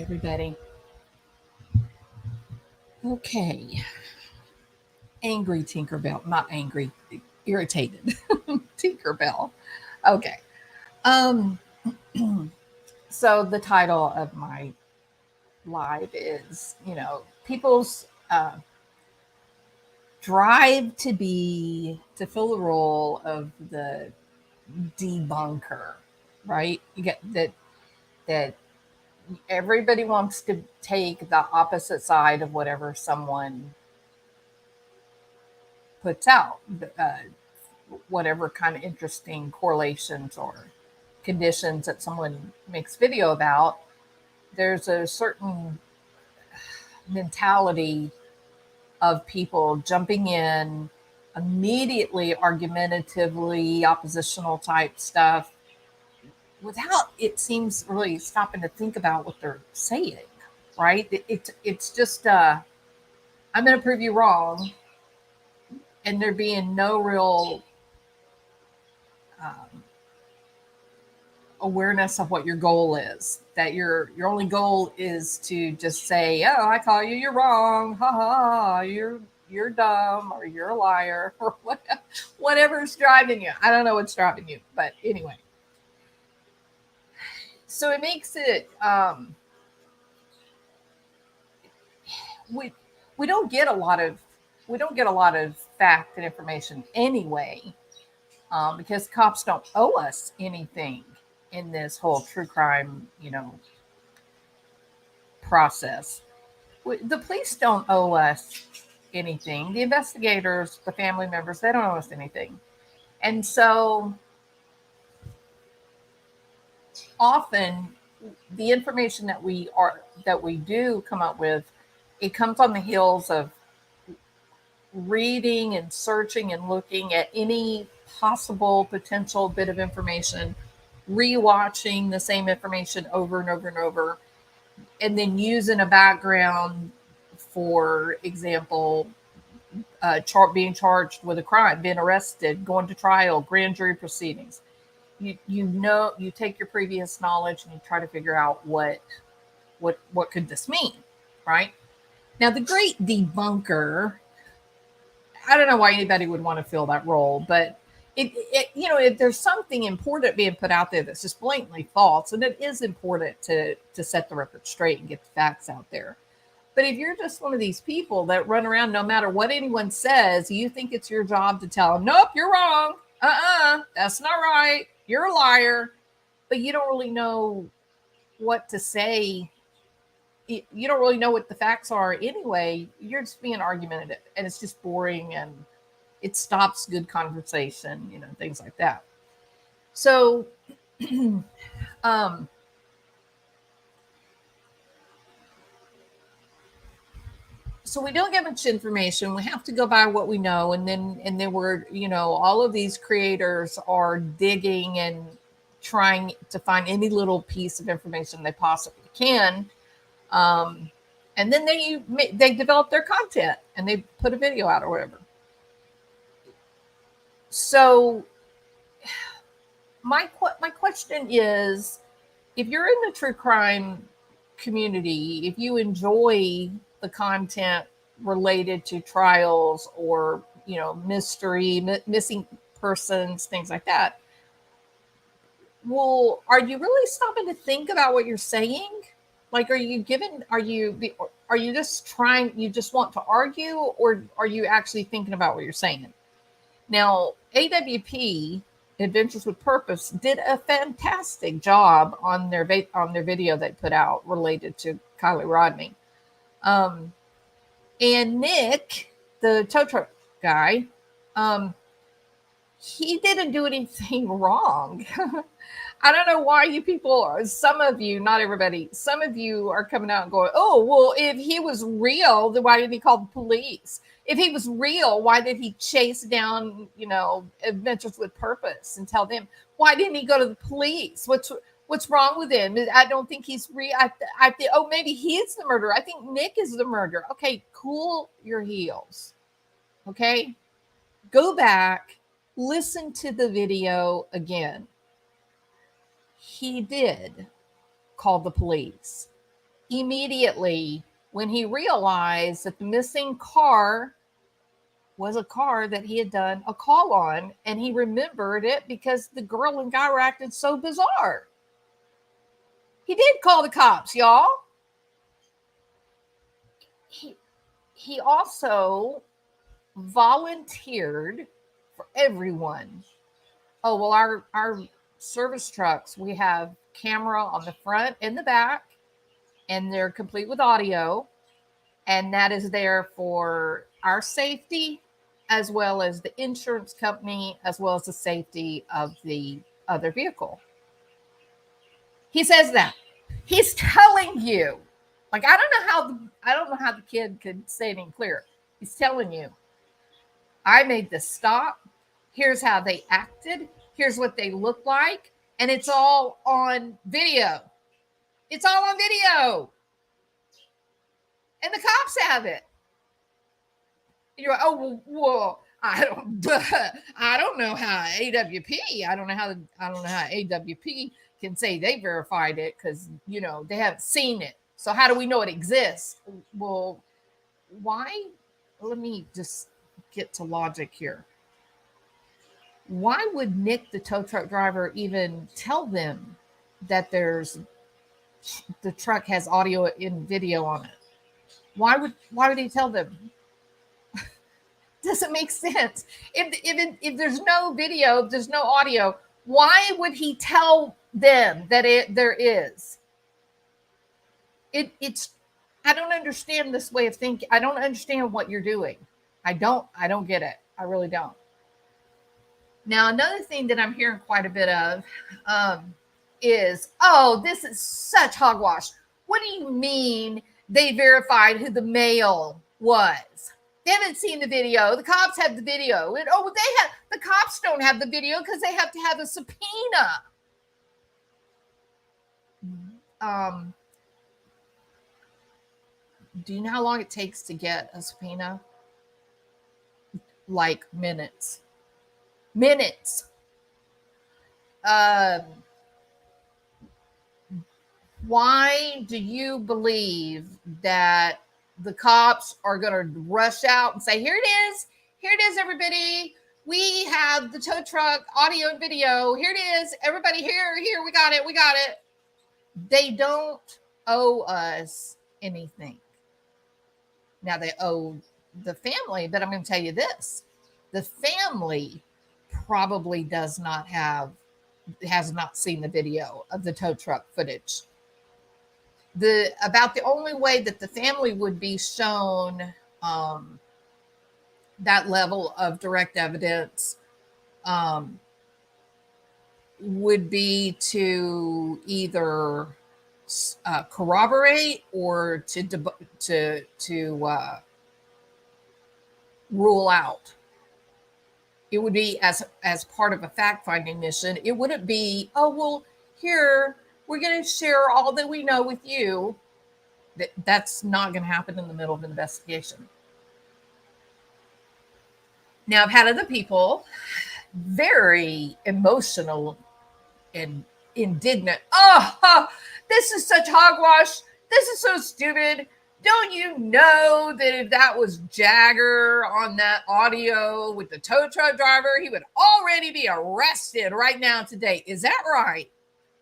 everybody. Okay. Angry Tinkerbell. Not angry, irritated. Tinkerbell. Okay. Um, so the title of my live is, people's drive to fill the role of the debunker, right? You get that everybody wants to take the opposite side of whatever someone puts out, uh, whatever kind of interesting correlations or conditions that someone makes video about. There's a certain mentality of people jumping in immediately, argumentatively, oppositional type stuff without, it seems, really stopping to think about what they're saying, right? It's just, I'm going to prove you wrong, and there being no real um, awareness of what your goal is. That your only goal is to just say, "Oh, I call you. You're wrong. Ha ha. You're dumb, or you're a liar, or whatever's driving you." I don't know what's driving you, but anyway. So it makes it we we don't get a lot of fact and information anyway, because cops don't owe us anything in this whole true crime, process. The police don't owe us anything. The investigators, the family members, they don't owe us anything. And so often the information that we do come up with, it comes on the heels of reading and searching and looking at any possible potential bit of information, rewatching the same information over and over and over, and then using a background, for example, being charged with a crime, being arrested, going to trial, grand jury proceedings. You take your previous knowledge and you try to figure out what could this mean, right? Now, the great debunker, I don't know why anybody would want to fill that role, but if there's something important being put out there that's just blatantly false, and it is important to set the record straight and get the facts out there. But if you're just one of these people that run around, no matter what anyone says, you think it's your job to tell them, "Nope, you're wrong. That's not right. You're a liar." But you don't really know what to say. You don't really know what the facts are anyway. You're just being argumentative, and it's just boring, and it stops good conversation, things like that. So, um, so we don't get much information. We have to go by what we know, and then we're, all of these creators are digging and trying to find any little piece of information they possibly can. And then they develop their content and they put a video out or whatever. So my question is, if you're in the true crime community, if you enjoy the content related to trials or mystery, missing persons, things like that, well, are you really stopping to think about what you're saying? Like, are you just trying, you just want to argue, or are you actually thinking about what you're saying? Now, AWP, Adventures with Purpose, did a fantastic job on their video they put out related to Kiely Rodni. And Nick, the tow truck guy, he didn't do anything wrong. I don't know why you people, some of you, not everybody, some of you are coming out and going, "Oh, well, if he was real, then why didn't he call the police? If he was real, why did he chase down, Adventures with Purpose and tell them? Why didn't he go to the police? What's wrong with him? I don't think he's real. I think, oh, maybe he's the murderer. I think Nick is the murderer." Okay, cool your heels. Okay, go back, listen to the video again. He did call the police. immediately when he realized that the missing car was a car that he had done a call on, and he remembered it because the girl and guy were acting so bizarre. He did call the cops, y'all. He also volunteered for everyone. Oh, well, our service trucks, we have camera on the front and the back, and they're complete with audio. And that is there for our safety, as well as the insurance company, as well as the safety of the other vehicle. He says that. He's telling you, like, I don't know how the kid could say it any clearer. He's telling you, I made this stop. Here's how they acted. Here's what they look like. And it's all on video. It's all on video. And the cops have it. And you're like, oh, well, I don't know how AWP. I don't know how AWP can say they verified it because they haven't seen it. So how do we know it exists? Well, why? Let me just get to logic here. Why would Nick, the tow truck driver, even tell them that the truck has audio and video on it? Why would he tell them? Doesn't make sense. If there's no video, if there's no audio, why would he tell them that there is? It's I don't understand this way of thinking. I don't understand what you're doing. I don't get it. I really don't. Now, another thing that I'm hearing quite a bit of is, oh, this is such hogwash. What do you mean they verified who the male was? They haven't seen the video. The cops have the video. And the cops don't have the video because they have to have a subpoena. Do you know how long it takes to get a subpoena? Like minutes. Why do you believe that the cops are going to rush out and say, here it is, everybody. We have the tow truck audio and video. Here it is. Everybody here, we got it. They don't owe us anything. Now they owe the family, but I'm going to tell you this. The family probably has not seen the video of the tow truck footage. About the only way that the family would be shown that level of direct evidence would be to either corroborate or to rule out. It would be as part of a fact-finding mission. It wouldn't be, oh, well, here, we're going to share all that we know with you. That's not going to happen in the middle of an investigation. Now, I've had other people very emotional and indignant. Oh, this is such hogwash. This is so stupid. Don't you know that if that was Jagger on that audio with the tow truck driver, he would already be arrested right now today? Is that right?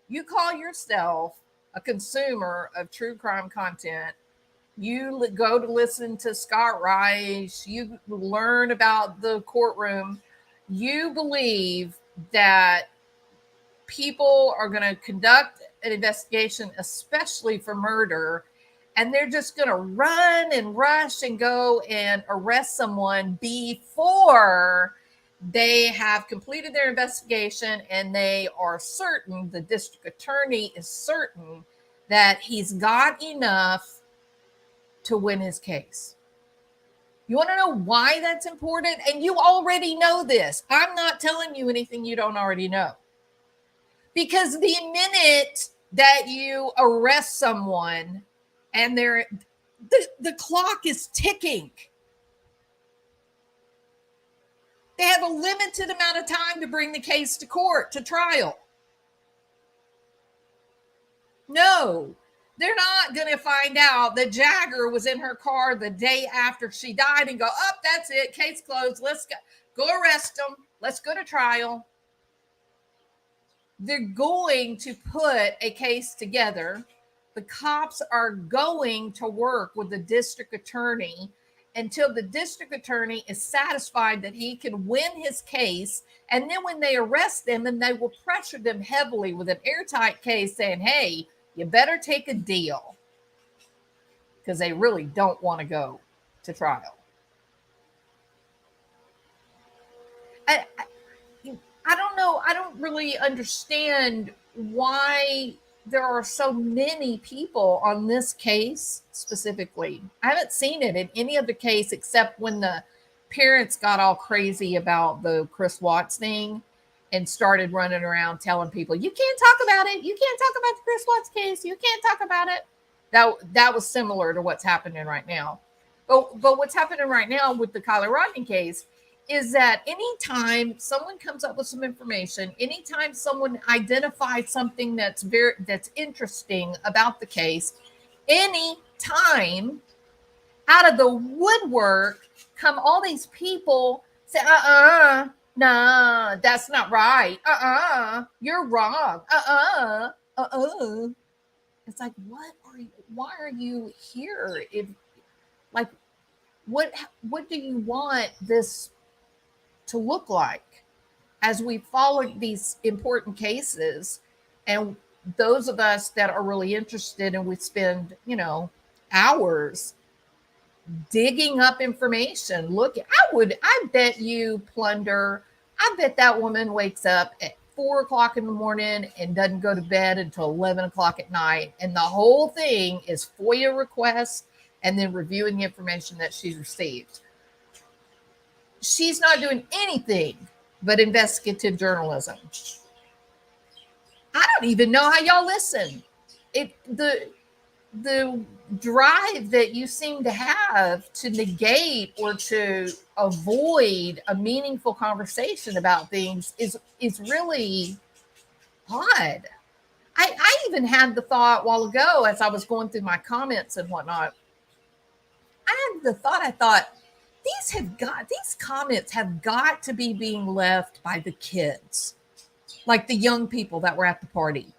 You call yourself a consumer of true crime content. You go to listen to Scott Rice. You learn about the courtroom. You believe that people are going to conduct an investigation, especially for murder, and they're just going to run and rush and go and arrest someone before they have completed their investigation and they are certain, the district attorney is certain, that he's got enough to win his case. You want to know why that's important? And you already know this. I'm not telling you anything you don't already know. Because the minute that you arrest someone and the clock is ticking, they have a limited amount of time to bring the case to court, to trial. No, They're not going to find out that Jagger was in her car the day after she died and go, oh, that's it. Case closed. Let's go arrest them. Let's go to trial. They're going to put a case together. The cops are going to work with the district attorney until the district attorney is satisfied that he can win his case. And then when they arrest them, and they will pressure them heavily with an airtight case saying, hey, you better take a deal, because they really don't want to go to trial. I don't know. I don't really understand why there are so many people on this case specifically. I haven't seen it in any other case except when the parents got all crazy about the Chris Watts thing and started running around telling people, you can't talk about it. You can't talk about the Chris Watts case. You can't talk about it. That was similar to what's happening right now. But what's happening right now with the Kiely Rodni case is that anytime someone comes up with some information, anytime someone identifies something that's interesting about the case, anytime out of the woodwork come all these people say, nah, that's not right. You're wrong. It's like, why are you here? What do you want this to look like as we follow these important cases? And those of us that are really interested, and we spend hours digging up information. I bet you, Plunder, I bet that woman wakes up at 4:00 in the morning and doesn't go to bed until 11:00 at night, and the whole thing is FOIA requests and then reviewing the information that she's received. She's not doing anything but investigative journalism. I don't even know how y'all listen. The drive that you seem to have to negate or to avoid a meaningful conversation about things is really odd. I even had the thought a while ago as I was going through my comments and whatnot. I thought these comments have got to be being left by the kids, like the young people that were at the party.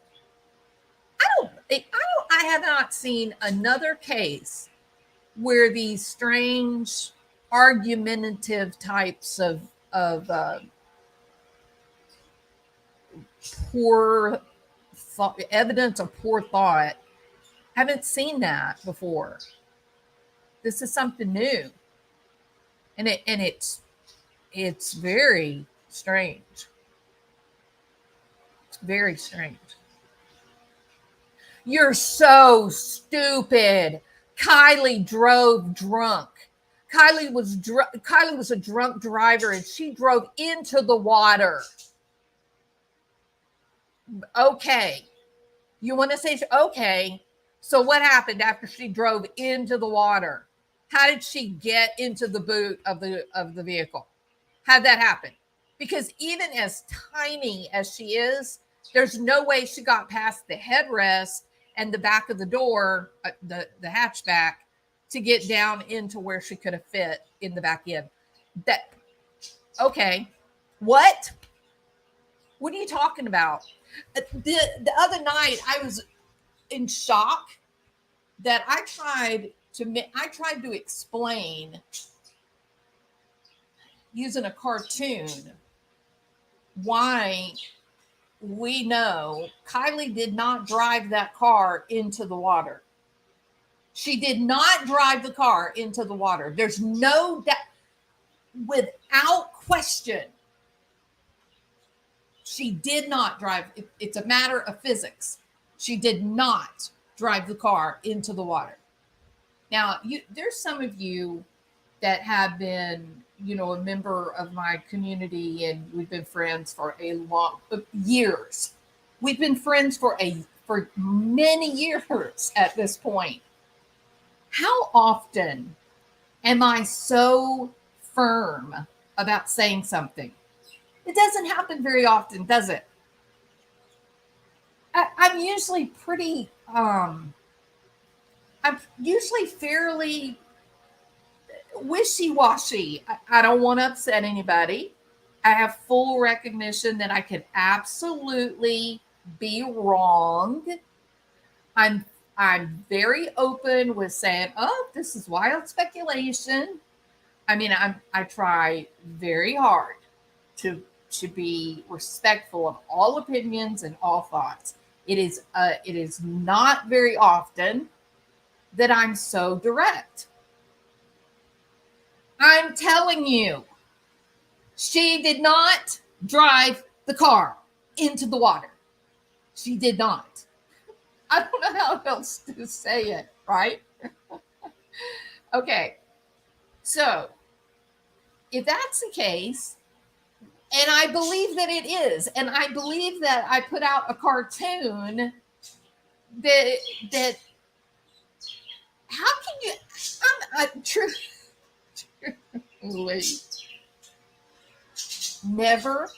I have not seen another case where these strange argumentative types of poor thought, evidence of poor thought. Haven't seen that before. This is something new, and it's very strange. It's very strange. You're so stupid. Kylie drove drunk. Kylie was a drunk driver, and she drove into the water. Okay. You want to say, okay, so what happened after she drove into the water? How did she get into the boot of the vehicle? How'd that happen? Because even as tiny as she is, there's no way she got past the headrest and the back of the door, the hatchback, to get down into where she could have fit in the back end. Okay. What are you talking about? The other night, I was in shock that I tried to explain using a cartoon why we know Kylie did not drive that car into the water. She did not drive the car into the water. There's no doubt, without question. She did not drive. It's a matter of physics. She did not drive the car into the water. Now, there's some of you that have been, a member of my community, and we've been friends for years. We've been friends for many years at this point. How often am I so firm about saying something? It doesn't happen very often, does it? I'm usually pretty I'm usually fairly wishy-washy. I don't want to upset anybody. I have full recognition that I could absolutely be wrong. I'm I'm very open with saying, "Oh, this is wild speculation." I mean, I try very hard to be respectful of all opinions and all thoughts. It is not very often that I'm so direct. I'm telling you, she did not drive the car into the water. She did not. I don't know how else to say it, right? Okay. So, if that's the case, and I believe that it is, and I believe that I put out a cartoon that how can you I'm truly never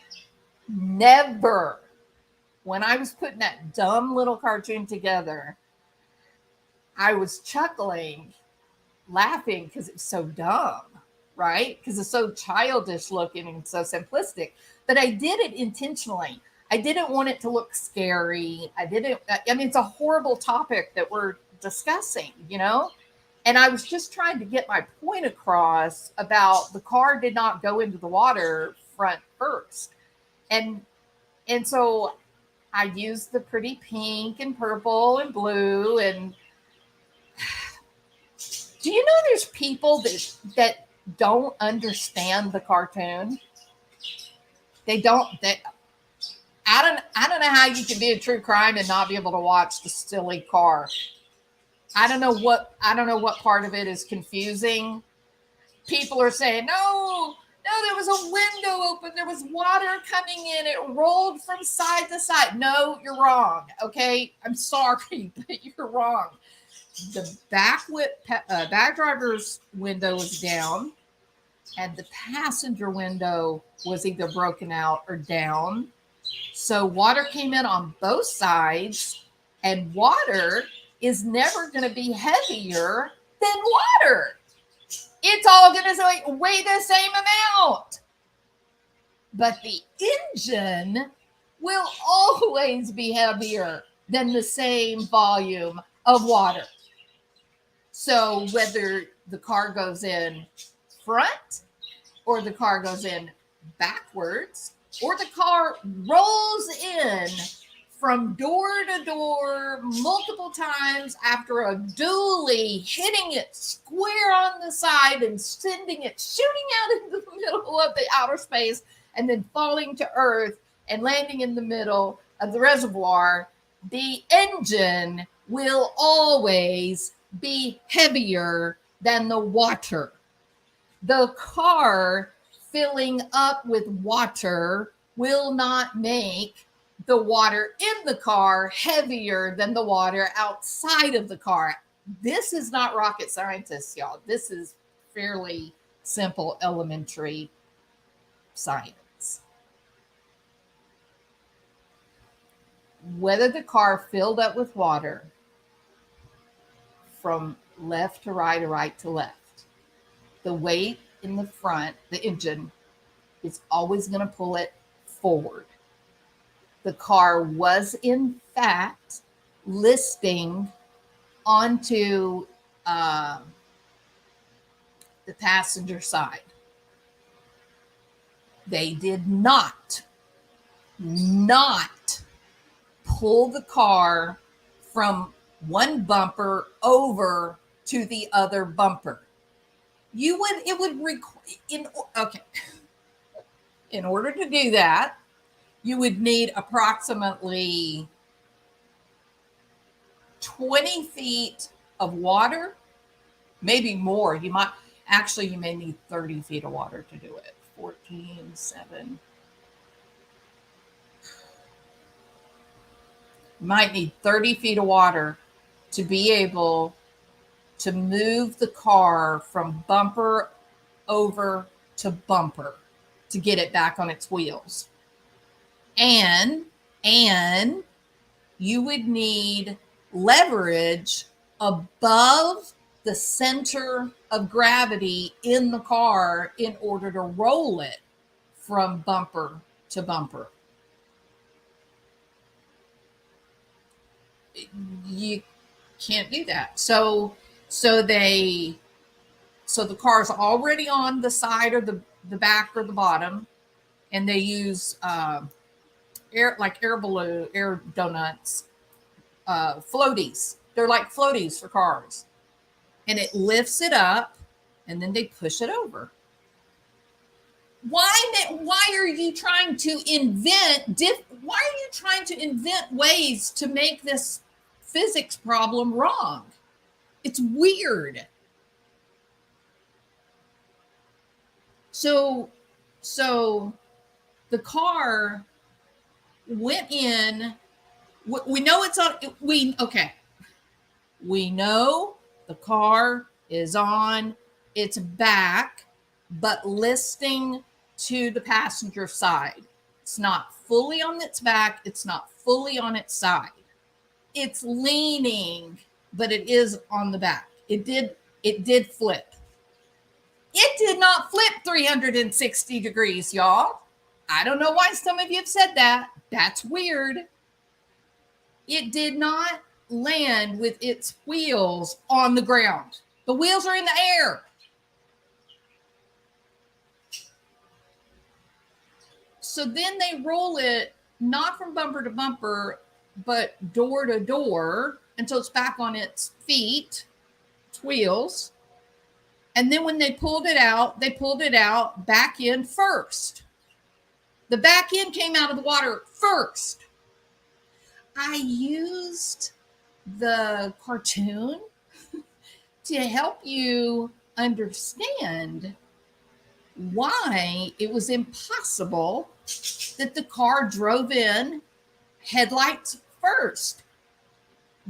when I was putting that dumb little cartoon together, I was chuckling, laughing because it's so dumb, right? Because it's so childish looking and so simplistic. But I did it intentionally. I didn't want it to look scary. I mean, it's a horrible topic that we're discussing, you know? And I was just trying to get my point across about the car did not go into the water front first. And so I used the pretty pink and purple and blue. And do you know there's people that don't understand the cartoon? They don't. I don't know how you can be a true crime and not be able to watch the silly car. I don't know what part of it is confusing. People are saying, no, there was a window open. There was water coming in. It rolled from side to side. No, you're wrong. Okay. I'm sorry, but you're wrong. The back driver's window was down, and the passenger window was either broken out or down. So water came in on both sides, and water is never going to be heavier than water. It's all going to weigh the same amount. But the engine will always be heavier than the same volume of water. So whether the car goes in front or the car goes in backwards or the car rolls in from door to door multiple times after a dually, hitting it square on the side and sending it shooting out into the middle of the outer space and then falling to earth and landing in the middle of the reservoir, the engine will always be heavier than the water. The car filling up with water will not make the water in the car heavier than the water outside of the car. This is not rocket scientists, y'all. This is fairly simple elementary science. Whether the car filled up with water from left to right or right to left, the weight in the front, the engine, is always going to pull it forward. The car was, in fact, listing onto the passenger side. They did not pull the car from one bumper over to the other bumper. In order to do that, you would need approximately 20 feet of water, maybe more. You may need 30 feet of water to do it. 14, 7. You might need 30 feet of water to be able to move the car from bumper over to bumper to get it back on its wheels. And you would need leverage above the center of gravity in the car in order to roll it from bumper to bumper. You can't do that. So the car's already on the side or the back or the bottom, and they use air balloon, air donuts, floaties. They're like floaties for cars, and it lifts it up, and then they push it over. Why are you trying to invent ways to make this physics problem wrong? It's weird. So the car went in. We know it's on. We know the car is on its back, but listing to the passenger side. It's not fully on its back. It's not fully on its side. It's leaning, but it is on the back. It did flip. It did not flip 360 degrees, y'all. I don't know why some of you have said that. That's weird. It did not land with its wheels on the ground. The wheels are in the air. So then they roll it not from bumper to bumper, but door to door until it's back on its feet, its wheels. And then when they pulled it out back in first. The back end came out of the water first. I used the cartoon to help you understand why it was impossible that the car drove in headlights first.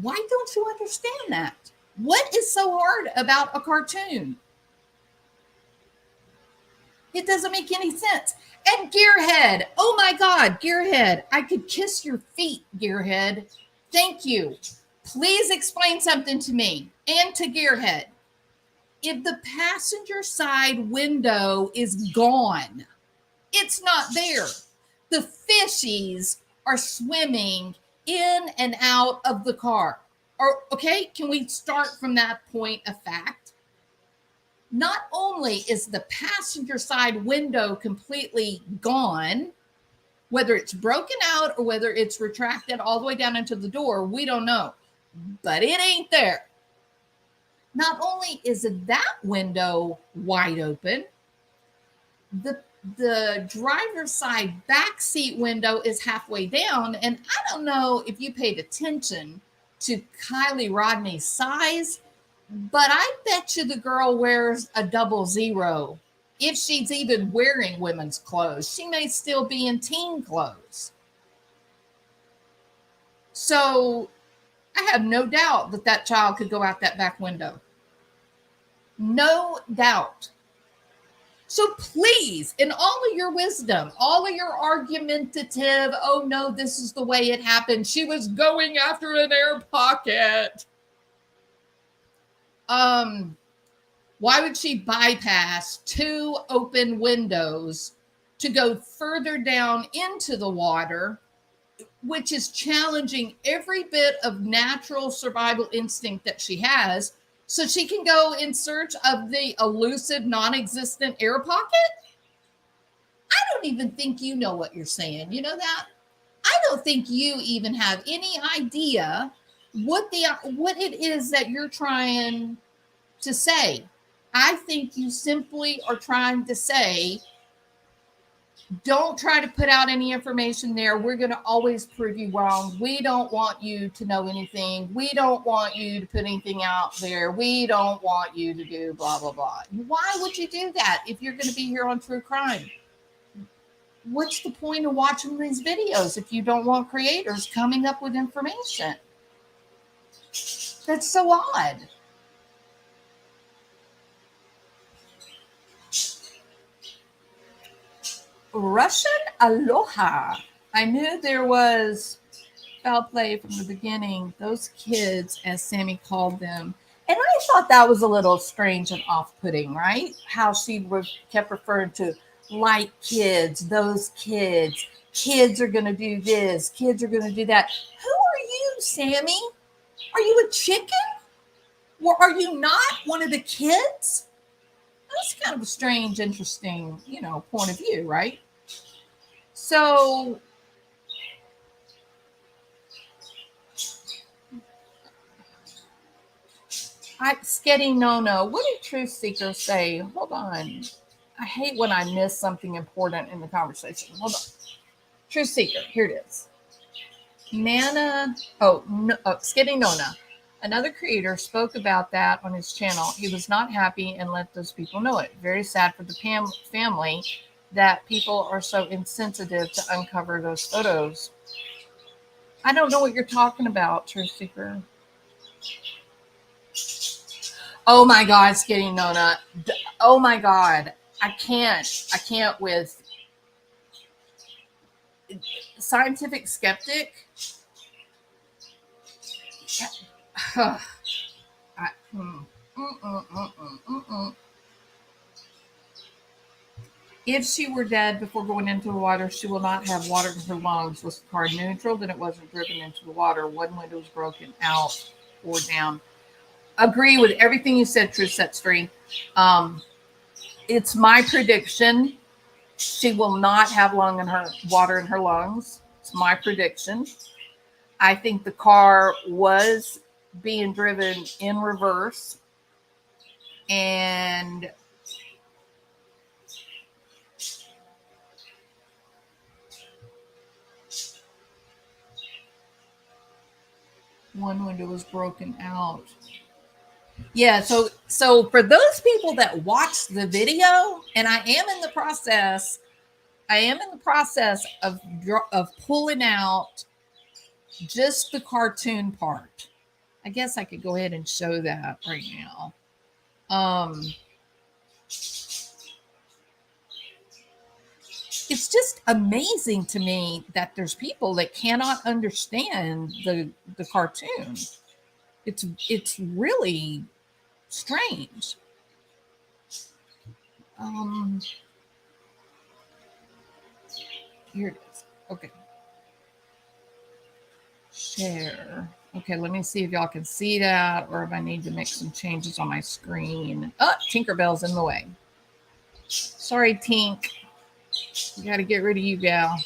Why don't you understand that? What is so hard about a cartoon? It doesn't make any sense. And Gearhead, oh my God, Gearhead, I could kiss your feet, Gearhead. Thank you. Please explain something to me and to Gearhead. If the passenger side window is gone, it's not there. The fishies are swimming in and out of the car. Okay, can we start from that point of fact? Not only is the passenger side window completely gone, whether it's broken out or whether it's retracted all the way down into the door, we don't know, but it ain't there. Not only is that window wide open, the driver's side back seat window is halfway down. And I don't know if you paid attention to Kiely Rodni's size, but I bet you the girl wears a 00. If she's even wearing women's clothes, she may still be in teen clothes. So I have no doubt that child could go out that back window. No doubt. So please, in all of your wisdom, all of your argumentative, oh no, this is the way it happened. She was going after an air pocket. Why would she bypass 2 open windows to go further down into the water, which is challenging every bit of natural survival instinct that she has, so she can go in search of the elusive, non-existent air pocket? I don't even think you know what you're saying. You know that? I don't think you even have any idea what it is that you're trying to say. I think you simply are trying to say, don't try to put out any information there. We're going to always prove you wrong. We don't want you to know anything. We don't want you to put anything out there. We don't want you to do blah, blah, blah. Why would you do that if you're going to be here on True Crime? What's the point of watching these videos if you don't want creators coming up with information? That's so odd. Russian aloha. I knew there was foul play from the beginning. Those kids, as Sammy called them, and I thought that was a little strange and off-putting, right? How she kept referring to like kids, those kids. Kids are going to do this. Kids are going to do that. Who are you, Sammy? Are you a chicken? Or are you not one of the kids? That's kind of a strange, interesting, point of view, right? So Sketty No. What did Truth Seeker say? Hold on. I hate when I miss something important in the conversation. Hold on. Truth Seeker, here it is. Sketty Nona. Another creator spoke about that on his channel. He was not happy and let those people know it. Very sad for the family that people are so insensitive to uncover those photos. I don't know what you're talking about, Truth Seeker. Oh my God, Sketty Nona. Oh my God. I can't with scientific skeptic. If she were dead before going into the water, she will not have water in her lungs. Was the car neutral? Then it wasn't driven into the water. One window was broken out or down. Agree with everything you said, Truth Sets Free. It's my prediction. She will not have water in her lungs. It's my prediction. I think the car was being driven in reverse, and one window was broken out. Yeah, so for those people that watch the video, and I am in the process of pulling out just the cartoon part. I guess I could go ahead and show that right now. It's just amazing to me that there's people that cannot understand the cartoon. It's really strange. Here it is. Okay. Share. Okay, let me see if y'all can see that, or if I need to make some changes on my screen. Oh, Tinkerbell's in the way. Sorry, Tink. We got to get rid of you, gal.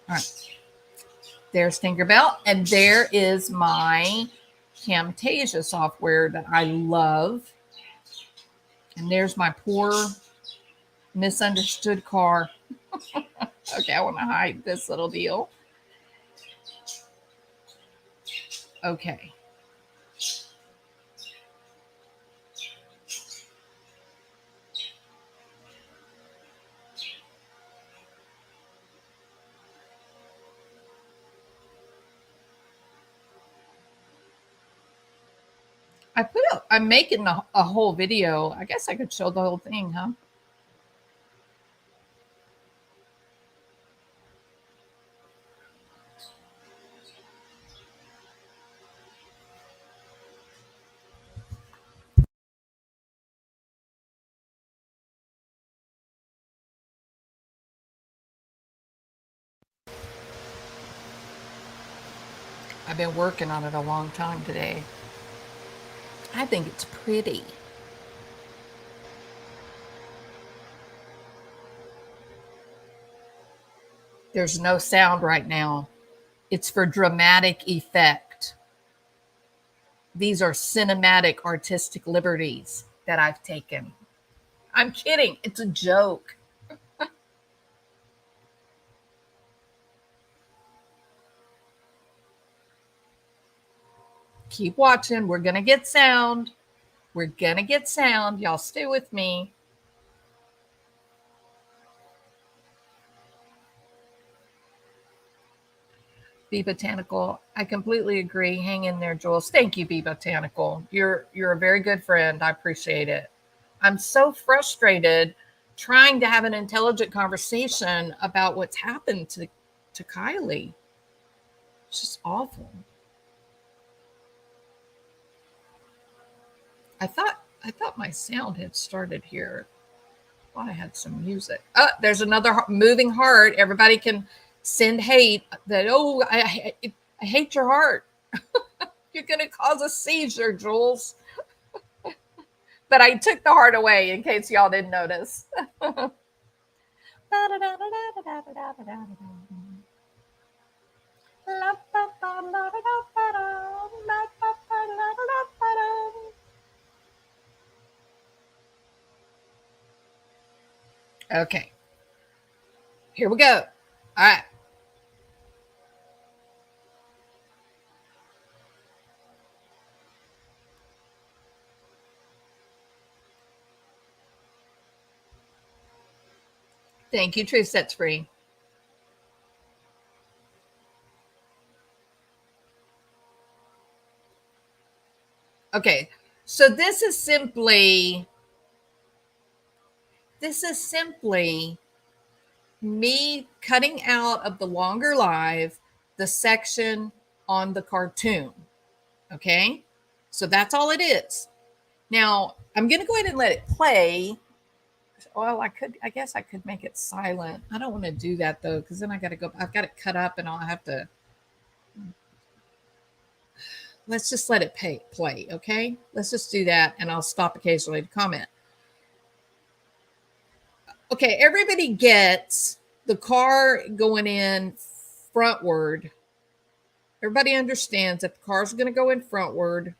All right. There's Tinkerbell, and there is my Camtasia software that I love. And there's my poor misunderstood car. Okay, I want to hide this little deal. Okay. I'm making a whole video. I guess I could show the whole thing, huh? I've been working on it a long time today. I think it's pretty. There's no sound right now. It's for dramatic effect. These are cinematic artistic liberties that I've taken. I'm kidding. It's a joke. Keep watching. We're going to get sound. We're going to get sound. Y'all stay with me. Be Botanical. I completely agree. Hang in there, Jules. Thank you, Be Botanical. You're a very good friend. I appreciate it. I'm so frustrated trying to have an intelligent conversation about what's happened to Kylie. It's just awful. I thought my sound had started here. I had some music. Oh, there's another moving heart. Everybody can send hate that, oh, I hate your heart. You're going to cause a seizure, Jules. But I took the heart away in case y'all didn't notice. Okay. Here we go. All right. Thank you, Truth Sets Free. Okay. So this is simply me cutting out of the longer live the section on the cartoon. Okay. So that's all it is. Now I'm going to go ahead and let it play. Well, I guess I could make it silent. I don't want to do that though, because then I've got it cut up and I'll have to. Let's just let it play. Okay. Let's just do that. And I'll stop occasionally to comment. Okay. Everybody gets the car going in frontward. Everybody understands that the car's going to go in frontward.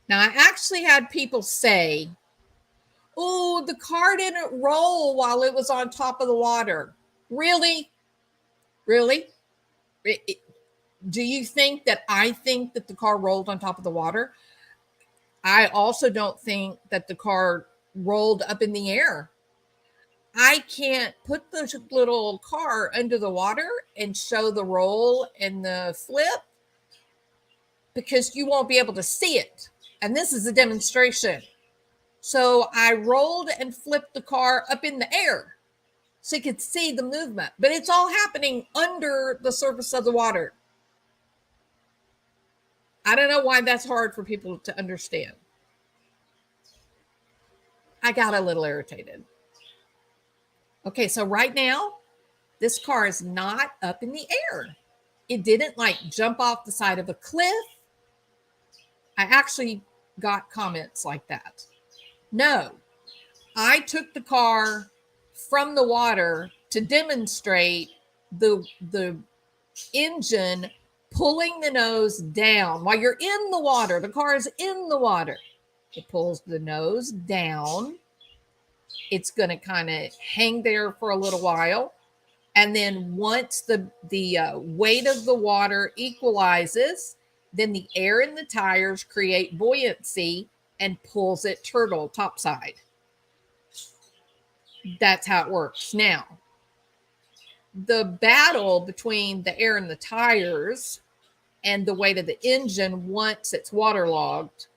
Now, I actually had people say, oh, the car didn't roll while it was on top of the water. Really? Really? Do you think that I think that the car rolled on top of the water? I also don't think that the car rolled up in the air. I can't put the little car under the water and show the roll and the flip because you won't be able to see it. And this is a demonstration. So I rolled and flipped the car up in the air so you could see the movement, but it's all happening under the surface of the water. I don't know why that's hard for people to understand. I got a little irritated. Okay, so right now, this car is not up in the air. It didn't like jump off the side of a cliff. I actually got comments like that. No, I took the car from the water to demonstrate the engine pulling the nose down while you're in the water. The car is in the water. It pulls the nose down. It's going to kind of hang there for a little while. And then once the weight of the water equalizes, then the air in the tires create buoyancy and pulls it turtle topside. That's how it works. Now, the battle between the air in the tires and the weight of the engine once it's waterlogged,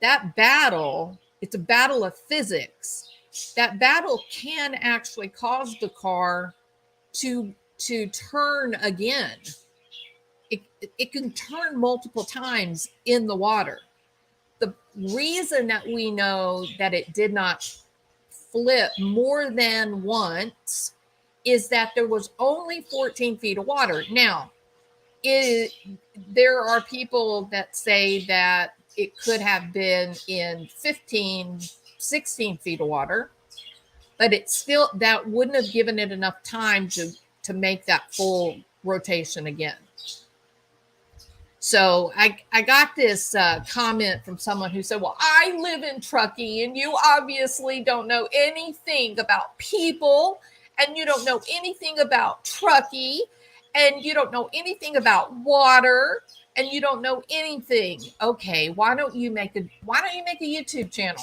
that battle, it's a battle of physics. That battle can actually cause the car to turn again. It can turn multiple times in the water. The reason that we know that it did not flip more than once is that there was only 14 feet of water. Now, there are people that say that it could have been in 15, 16 feet of water, but it's still, that wouldn't have given it enough time to make that full rotation again. So I got this comment from someone who said, well, I live in Truckee and you obviously don't know anything about people and you don't know anything about Truckee and you don't know anything about water and you don't know anything. Okay, why don't you make a YouTube channel?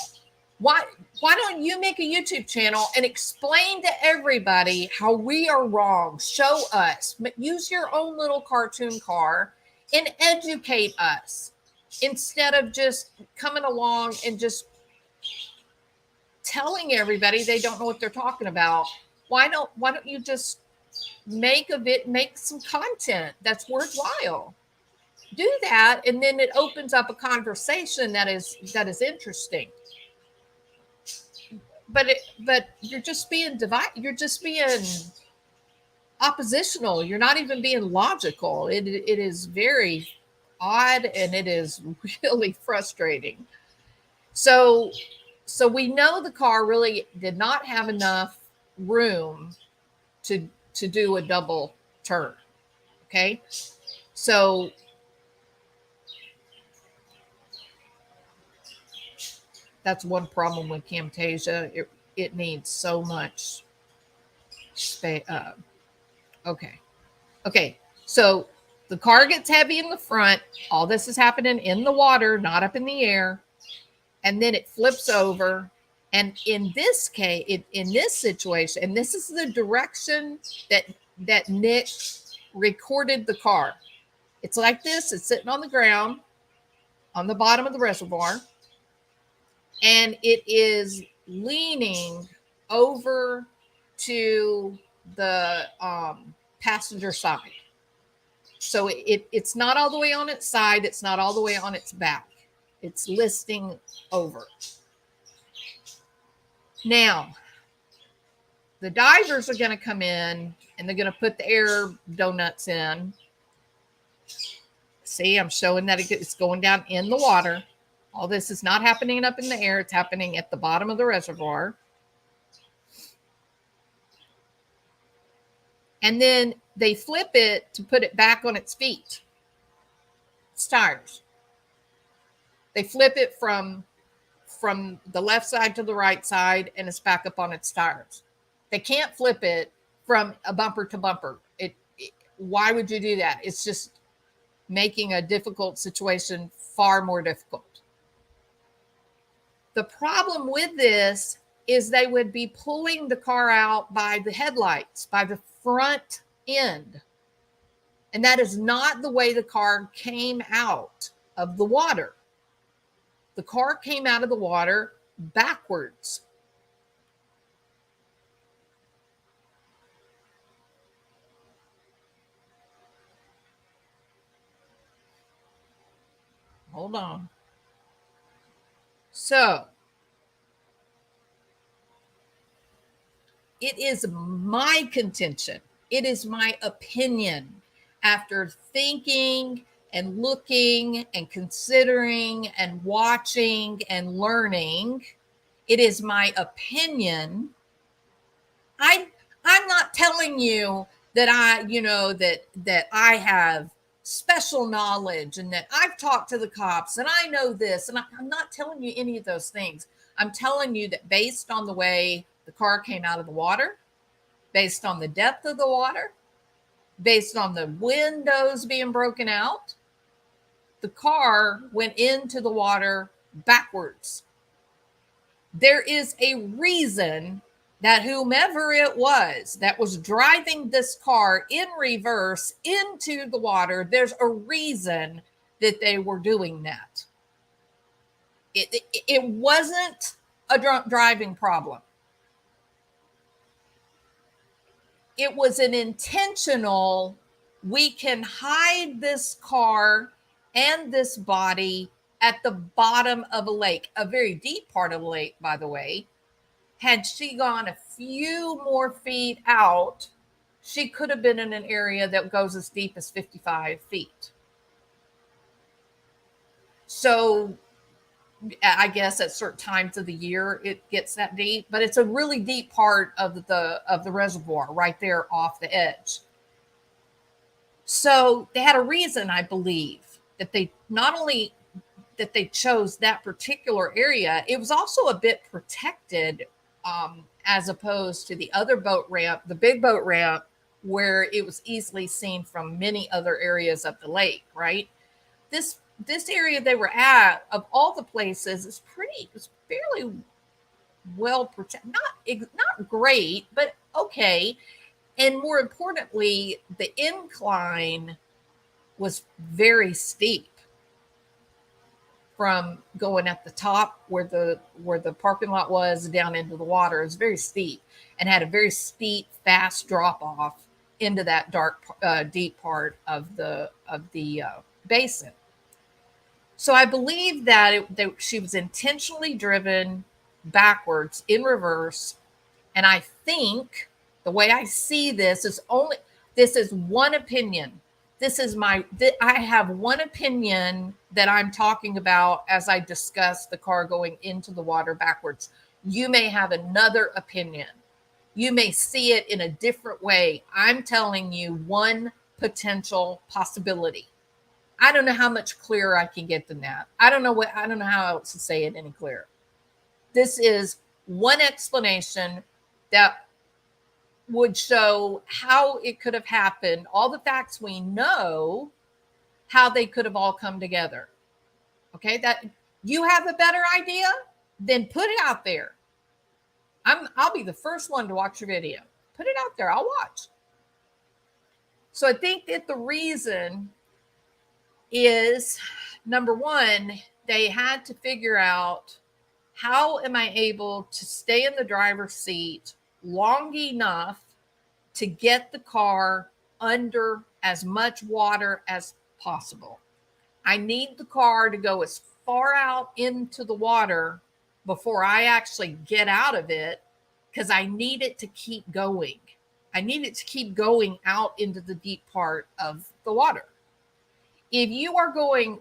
Why don't you make a YouTube channel and explain to everybody how we are wrong? Show us. Use your own little cartoon car and educate us instead of just coming along and just telling everybody they don't know what they're talking about. Why don't you just make some content that's worthwhile. Do that, and then it opens up a conversation that is interesting. But you're just being you're just being oppositional. You're not even being logical. It is very odd, and it is really frustrating. So we know the car really did not have enough room to do a double turn. Okay, so that's one problem with Camtasia. It needs so much space. Okay. So the car gets heavy in the front. All this is happening in the water, not up in the air. And then it flips over. And in this case, in this situation, and this is the direction that Nick recorded the car. It's like this. It's sitting on the ground on the bottom of the reservoir. And it is leaning over to the passenger side. So it's not all the way on its side. It's not all the way on its back. It's listing over. Now, the divers are going to come in and they're going to put the air donuts in. See, I'm showing that it's going down in the water. All this is not happening up in the air. It's happening at the bottom of the reservoir. And then they flip it to put it back on its feet. Its tires. They flip it from the left side to the right side, and it's back up on its tires. They can't flip it from a bumper to bumper. Why would you do that? It's just making a difficult situation far more difficult. The problem with this is they would be pulling the car out by the headlights, by the front end. And that is not the way the car came out of the water. The car came out of the water backwards. Hold on. So, it is my contention. It is my opinion, after thinking and looking and considering and watching and learning. It is my opinion. I'm not telling you that that I have special knowledge and that I've talked to the cops and I know this, and I'm not telling you any of those things. I'm telling you that based on the way the car came out of the water, based on the depth of the water, based on the windows being broken out, the car went into the water backwards. There is a reason that whomever it was that was driving this car in reverse into the water, there's a reason that they were doing that. It wasn't a drunk driving problem. It was an intentional, we can hide this car and this body at the bottom of a lake, a very deep part of the lake, by the way. Had she gone a few more feet out, she could have been in an area that goes as deep as 55 feet. So I guess at certain times of the year it gets that deep, but it's a really deep part of the reservoir right there off the edge. So they had a reason, I believe, that they not only that they chose that particular area, it was also a bit protected, as opposed to the other boat ramp, the big boat ramp, where it was easily seen from many other areas of the lake, right? This area they were at, of all the places, is fairly well protected. Not great, but okay. And more importantly, the incline was very steep from going at the top where the parking lot was down into the water. It was very steep and had a very steep, fast drop off into that dark, deep part of the basin. So I believe that she was intentionally driven backwards in reverse. And I think the way I see this is one opinion. I have one opinion that I'm talking about as I discuss the car going into the water backwards. You may have another opinion. You may see it in a different way. I'm telling you one potential possibility. I don't know how much clearer I can get than that. I don't know how else to say it any clearer. This is one explanation that would show how it could have happened, all the facts we know, how they could have all come together. Okay, that you have a better idea, then put it out there. I'll be the first one to watch your video. Put it out there. I'll watch. So I think that the reason is, number one, they had to figure out, how am I able to stay in the driver's seat long enough to get the car under as much water as possible? I need the car to go as far out into the water before I actually get out of it, because I need it to keep going. I need it to keep going out into the deep part of the water. If you are going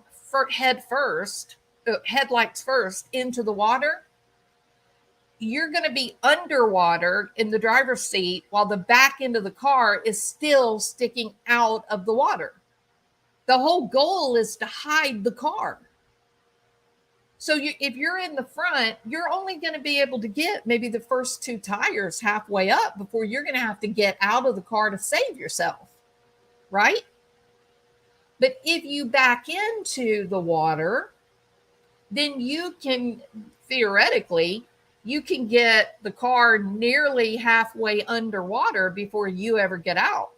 headlights first into the water, you're going to be underwater in the driver's seat while the back end of the car is still sticking out of the water. The whole goal is to hide the car. So if you're in the front, you're only going to be able to get maybe the first two tires halfway up before you're going to have to get out of the car to save yourself, right? But if you back into the water, then you can, theoretically, you can get the car nearly halfway underwater before you ever get out.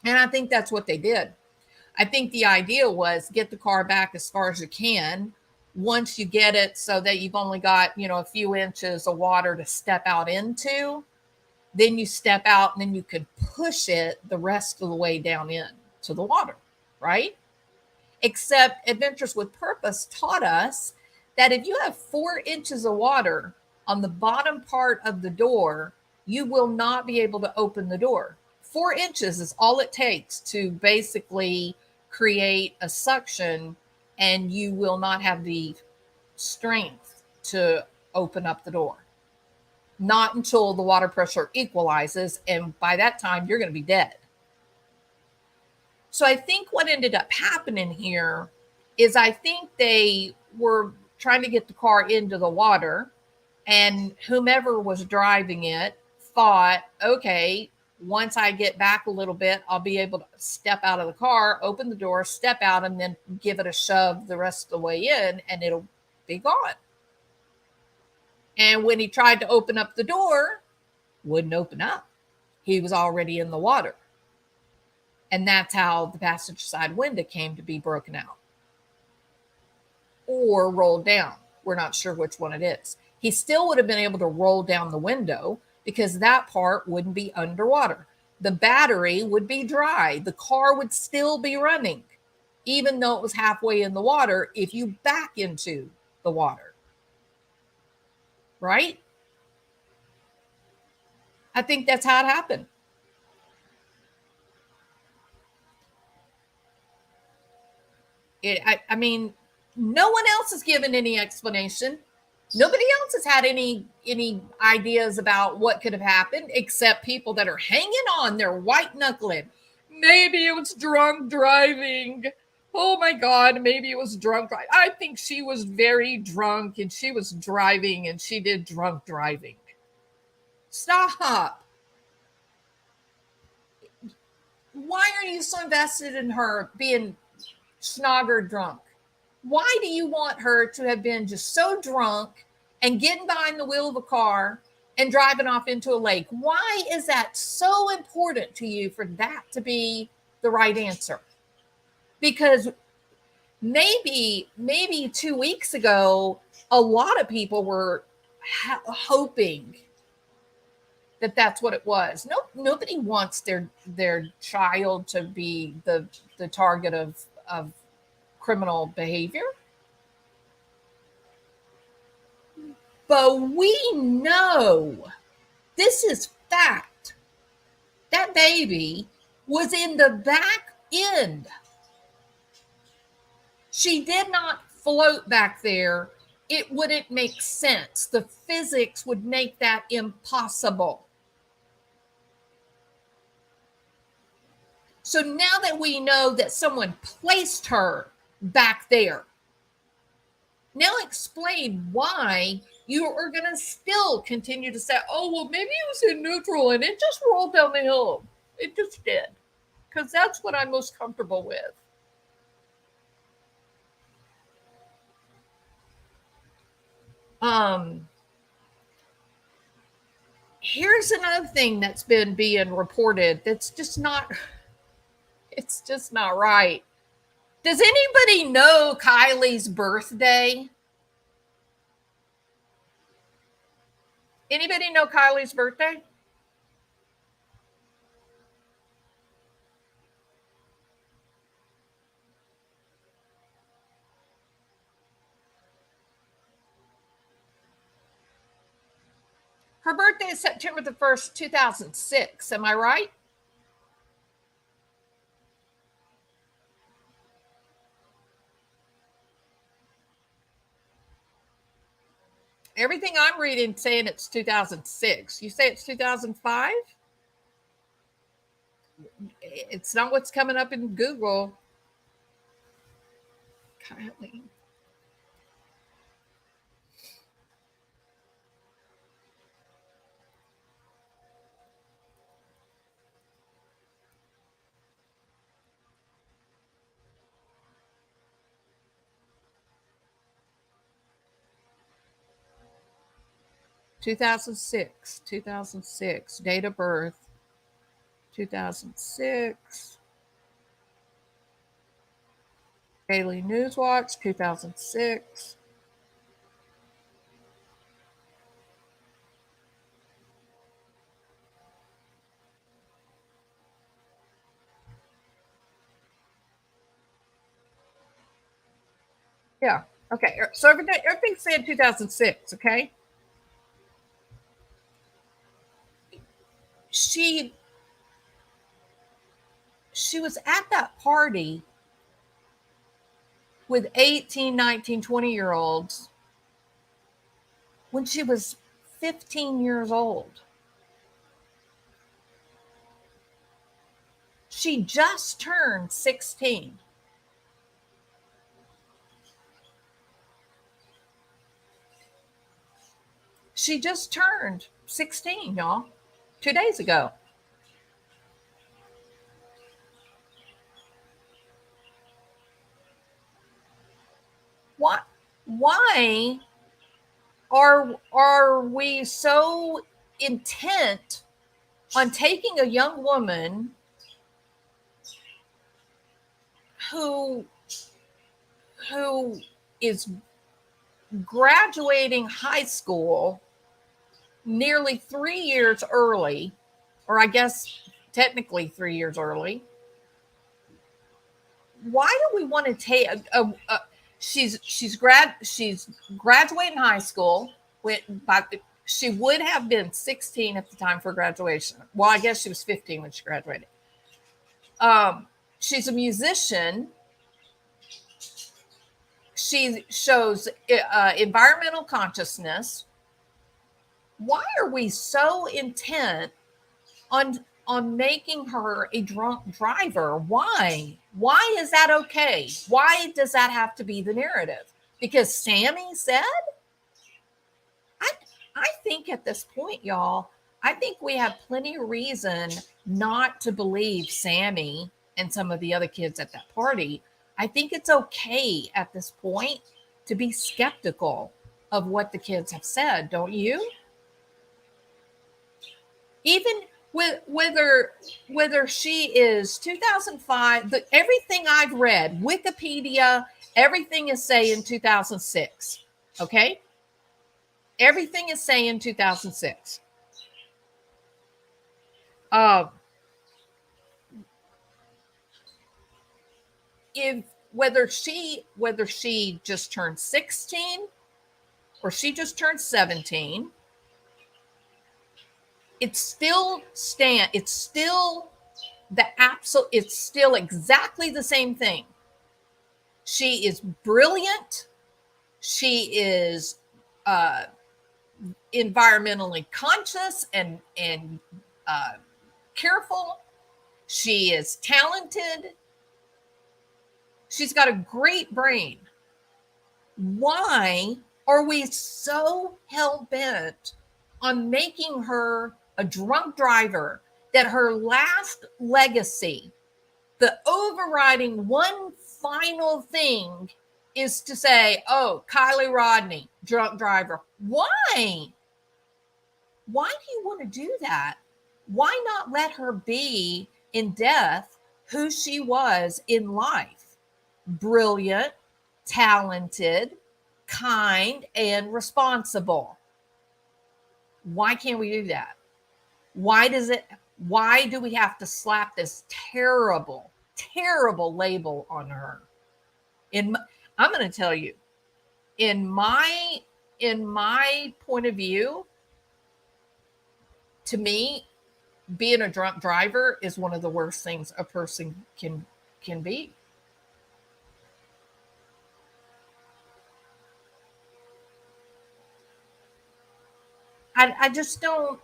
And I think that's what they did. I think the idea was get the car back as far as you can. Once you get it so that you've only got, a few inches of water to step out into, then you step out and then you could push it the rest of the way down in to the water, right? Except Adventures with Purpose taught us that if you have 4 inches of water on the bottom part of the door, you will not be able to open the door. 4 inches is all it takes to basically create a suction, and you will not have the strength to open up the door. Not until the water pressure equalizes, and by that time, you're going to be dead. So I think what ended up happening here is, I think they were trying to get the car into the water, and whomever was driving it thought, okay, once I get back a little bit, I'll be able to step out of the car, open the door, step out, and then give it a shove the rest of the way in, and it'll be gone. And when he tried to open up the door, wouldn't open up. He was already in the water. And that's how the passenger side window came to be broken out or rolled down. We're not sure which one it is. He still would have been able to roll down the window because that part wouldn't be underwater. The battery would be dry. The car would still be running, even though it was halfway in the water, if you back into the water. Right? I think that's how it happened. I mean, no one else has given any explanation. Nobody else has had any ideas about what could have happened, except people that are hanging on. They're white knuckling. Maybe it was drunk driving. Oh my God, maybe it was drunk. I think she was very drunk and she was driving and she did drunk driving. Stop. Why are you so invested in her being snogger drunk? Why do you want her to have been just so drunk and getting behind the wheel of a car and driving off into a lake? Why is that so important to you for that to be the right answer? Because maybe 2 weeks ago, a lot of people were hoping that's what it was. No, nobody wants their child to be the target of criminal behavior. But we know, this is fact, that baby was in the back end. She did not float back there. It wouldn't make sense. The physics would make that impossible. So now that we know that someone placed her back there, now explain why you are going to still continue to say, oh, well, maybe it was in neutral and it just rolled down the hill. It just did. Because that's what I'm most comfortable with. Here's another thing that's been being reported that's just not, it's just not right. Does anybody know Kylie's birthday? Anybody know Kylie's birthday? Her birthday is September the 1st, 2006. Am I right? Everything I'm reading saying it's 2006. You say it's 2005? It's not what's coming up in Google. Kylie. Two thousand six, date of birth, 2006. Daily News Watch, 2006. Yeah. Okay. So everything's saying 2006. Okay. She was at that party with 18, 19, 20-year-olds when she was 15 years old. She just turned 16. She just turned 16, y'all, 2 days ago. Why are we so intent on taking a young woman who is graduating high school nearly 3 years early, or I guess technically 3 years early? Why do we want to take she's graduating high school she would have been 16 at the time for graduation. Well, I guess she was 15 when she graduated. She's a musician. She shows environmental consciousness. Why are we so intent on making her a drunk driver? Why is that okay? Why does that have to be the narrative? Because Sammy said? I think at this point, y'all, I think we have plenty of reason not to believe Sammy and some of the other kids at that party. I think it's okay at this point to be skeptical of what the kids have said, don't you? Even whether she is 2005, everything I've read, Wikipedia, everything is saying 2006. Okay? Everything is saying 2006. Uh, if whether she just turned 16 or she just turned 17, it's still it's still exactly the same thing. She is brilliant. She is uh, environmentally conscious and careful. She is talented. She's got a great brain. Why are we so hell bent on making her a drunk driver that her last legacy, the overriding one final thing, is to say, oh, Kiely Rodni, drunk driver? Why? Why do you want to do that? Why not let her be in death who she was in life? Brilliant, talented, kind, and responsible. Why can't we do that? Why do we have to slap this terrible, terrible label on her? I'm going to tell you, in my point of view, to me, being a drunk driver is one of the worst things a person can be. I just don't.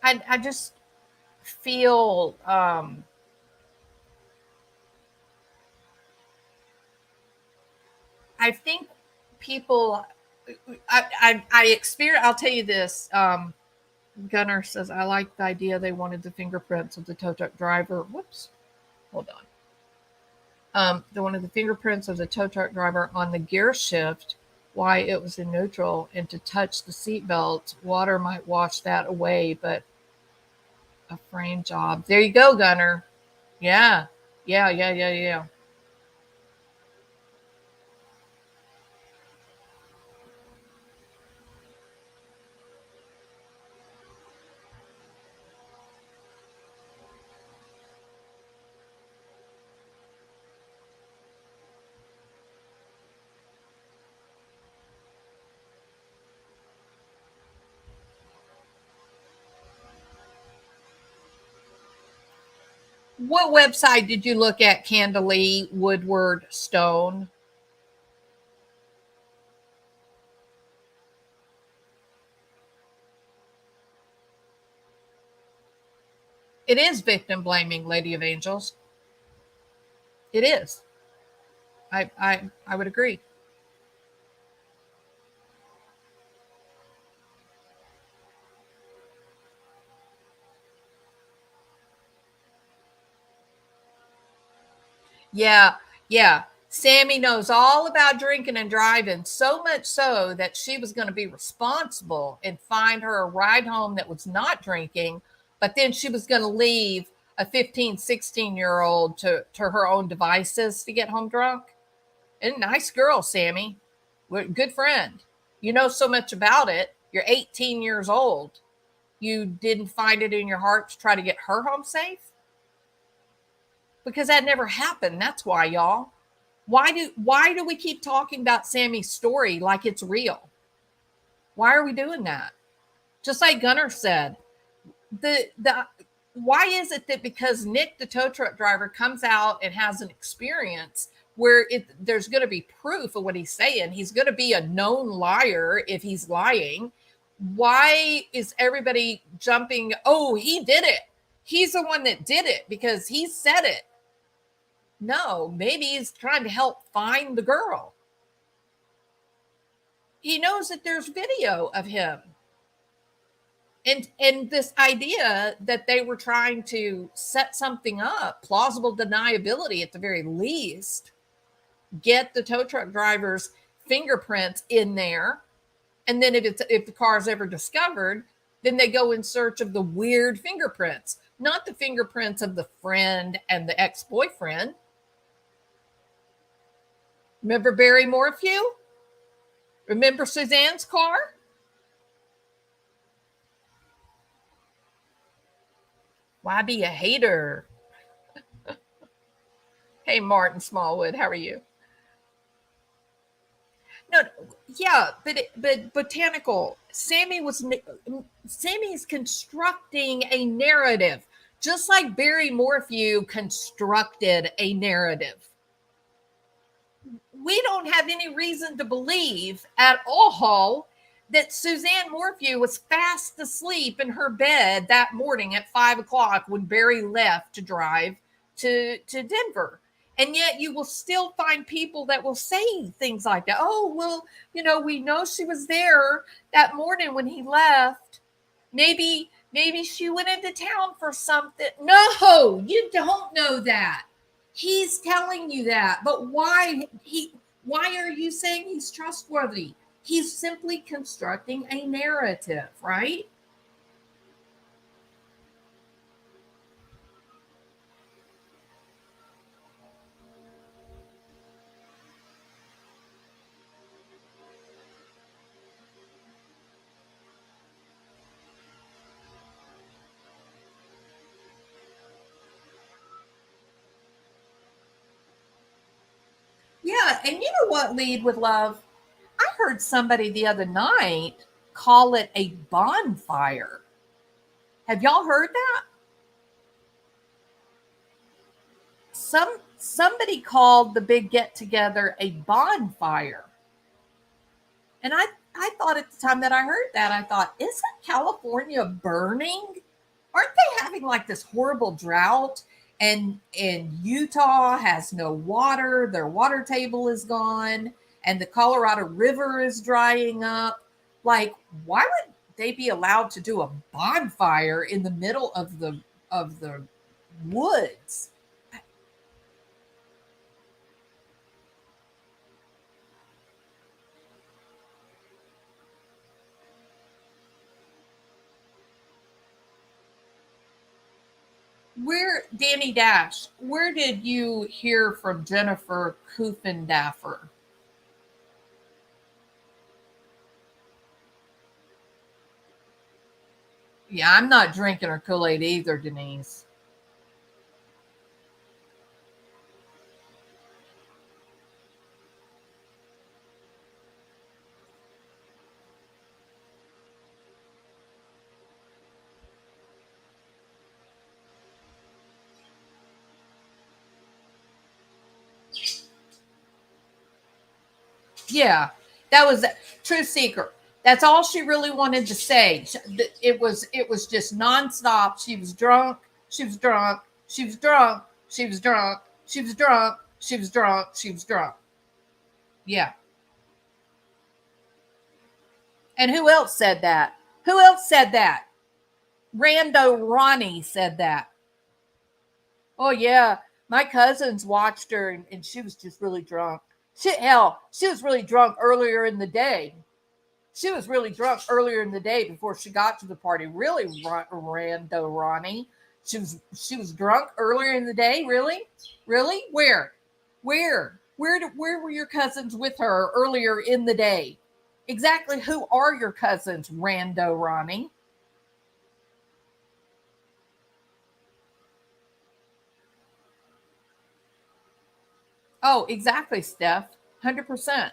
I just feel I think people I experience. I'll tell you this. Gunner says, I like the idea they wanted the fingerprints of the tow truck driver. Whoops. Hold on. They wanted the fingerprints of the tow truck driver on the gear shift, why it was in neutral, and to touch the seatbelt. Water might wash that away, but a frame job. There you go, Gunner. Yeah. Yeah. What website did you look at, Candalee Woodward Stone? It is victim blaming, Lady of Angels. It is. I would agree. Yeah, yeah. Sammy knows all about drinking and driving, so much so that she was going to be responsible and find her a ride home that was not drinking, but then she was going to leave a 15, 16-year-old to her own devices to get home drunk. And nice girl, Sammy. Good friend. You know so much about it. You're 18 years old. You didn't find it in your heart to try to get her home safe? Because that never happened. That's why, y'all. Why do we keep talking about Sammy's story like it's real? Why are we doing that? Just like Gunnar said, the why is it that because Nick the tow truck driver comes out and has an experience where there's going to be proof of what he's saying, he's going to be a known liar if he's lying? Why is everybody jumping, oh, he did it, he's the one that did it because he said it? No, maybe he's trying to help find the girl. He knows that there's video of him. And this idea that they were trying to set something up, plausible deniability at the very least, get the tow truck driver's fingerprints in there, and then if the car is ever discovered, then they go in search of the weird fingerprints, not the fingerprints of the friend and the ex-boyfriend. Remember Barry Morphew? Remember Suzanne's car? Why be a hater? Hey, Martin Smallwood, how are you? No, yeah, but botanical. Sammy's constructing a narrative, just like Barry Morphew constructed a narrative. We don't have any reason to believe at all that Suzanne Morphew was fast asleep in her bed that morning at 5 o'clock when Barry left to drive to Denver. And yet you will still find people that will say things like that. Oh, well, we know she was there that morning when he left. Maybe she went into town for something. No, you don't know that. He's telling you that. But why are you saying he's trustworthy? He's simply constructing a narrative, right? Yeah, and you know what, Lead with Love? I heard somebody the other night call it a bonfire. Have y'all heard that? Somebody called the big get together a bonfire. And I thought at the time that I heard that, I thought, isn't California burning? Aren't they having like this horrible drought? And Utah has no water, their water table is gone, and the Colorado River is drying up. Like, why would they be allowed to do a bonfire in the middle of the woods? Where, Danny Dash, where did you hear from Jennifer Kufendaffer? Yeah, I'm not drinking her Kool-Aid either, Denise. Yeah, that was Truth Seeker. That's all she really wanted to say. It was just nonstop. She was drunk. She was drunk. She was drunk. She was drunk. She was drunk. She was drunk. She was drunk. Yeah. And who else said that? Who else said that? Rando Ronnie said that. Oh yeah, my cousins watched her, and she was just really drunk. She was really drunk earlier in the day. She was really drunk earlier in the day before she got to the party. Really, Rando Ronnie. She was drunk earlier in the day. Really, really. Where were your cousins with her earlier in the day? Exactly. Who are your cousins, Rando Ronnie? Oh, exactly, Steph. 100%.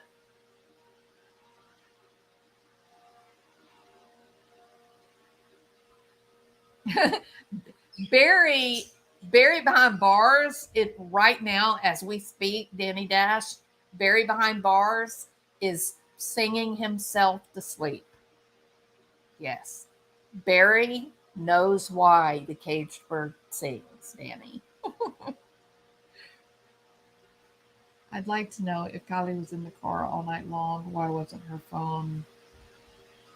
Barry Barry behind bars, it right now as we speak, Danny Dash, Barry behind bars is singing himself to sleep. Yes. Barry knows why the caged bird sings, Danny. I'd like to know if Kylie was in the car all night long, why wasn't her phone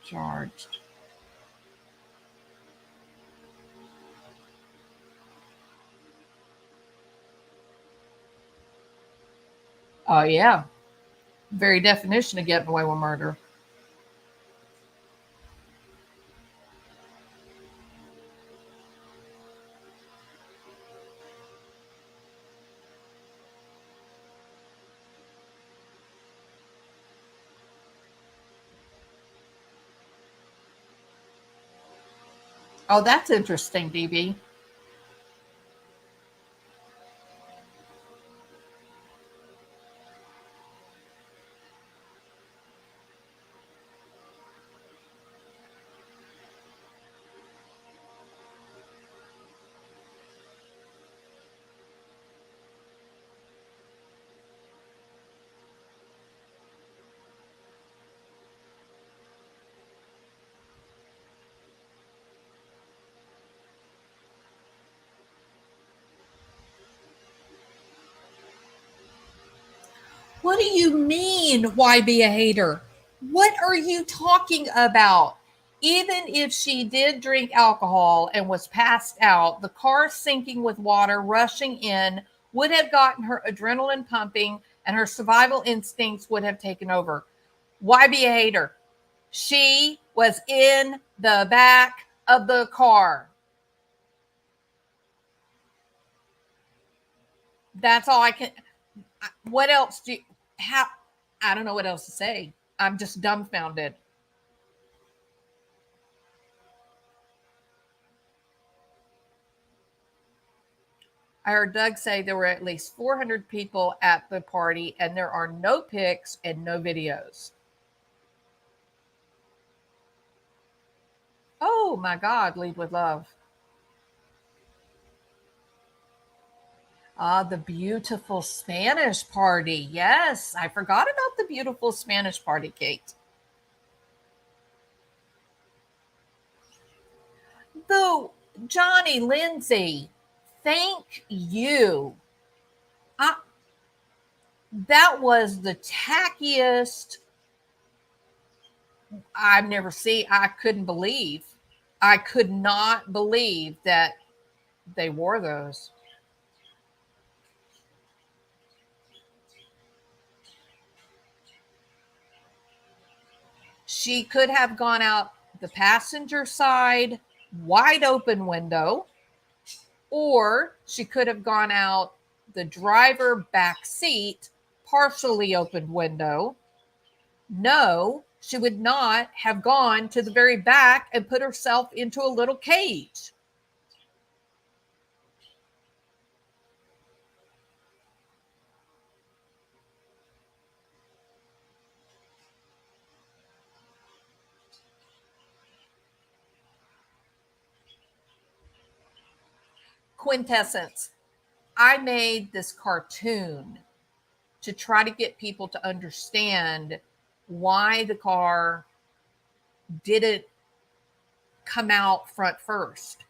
charged? Oh, yeah. Very definition of getting away with murder. Oh, that's interesting, DB. What do you mean, why be a hater? What are you talking about? Even if she did drink alcohol and was passed out, the car sinking with water rushing in would have gotten her adrenaline pumping and her survival instincts would have taken over. Why be a hater? She was in the back of the car. That's all I can. What else do you have? I don't know what else to say. I'm just dumbfounded. I heard Doug say there were at least 400 people at the party and there are no pics and no videos. Oh my God, lead with love. Ah, the beautiful Spanish party. Yes, I forgot about the beautiful Spanish party, Kate. Though, Johnny Lindsay, thank you. I, that was the tackiest I've never seen. I couldn't believe. I could not believe that they wore those. She could have gone out the passenger side, wide open window, or she could have gone out the driver back seat, partially opened window. No, she would not have gone to the very back and put herself into a little cage. Quintessence. I made this cartoon to try to get people to understand why the car didn't come out front first.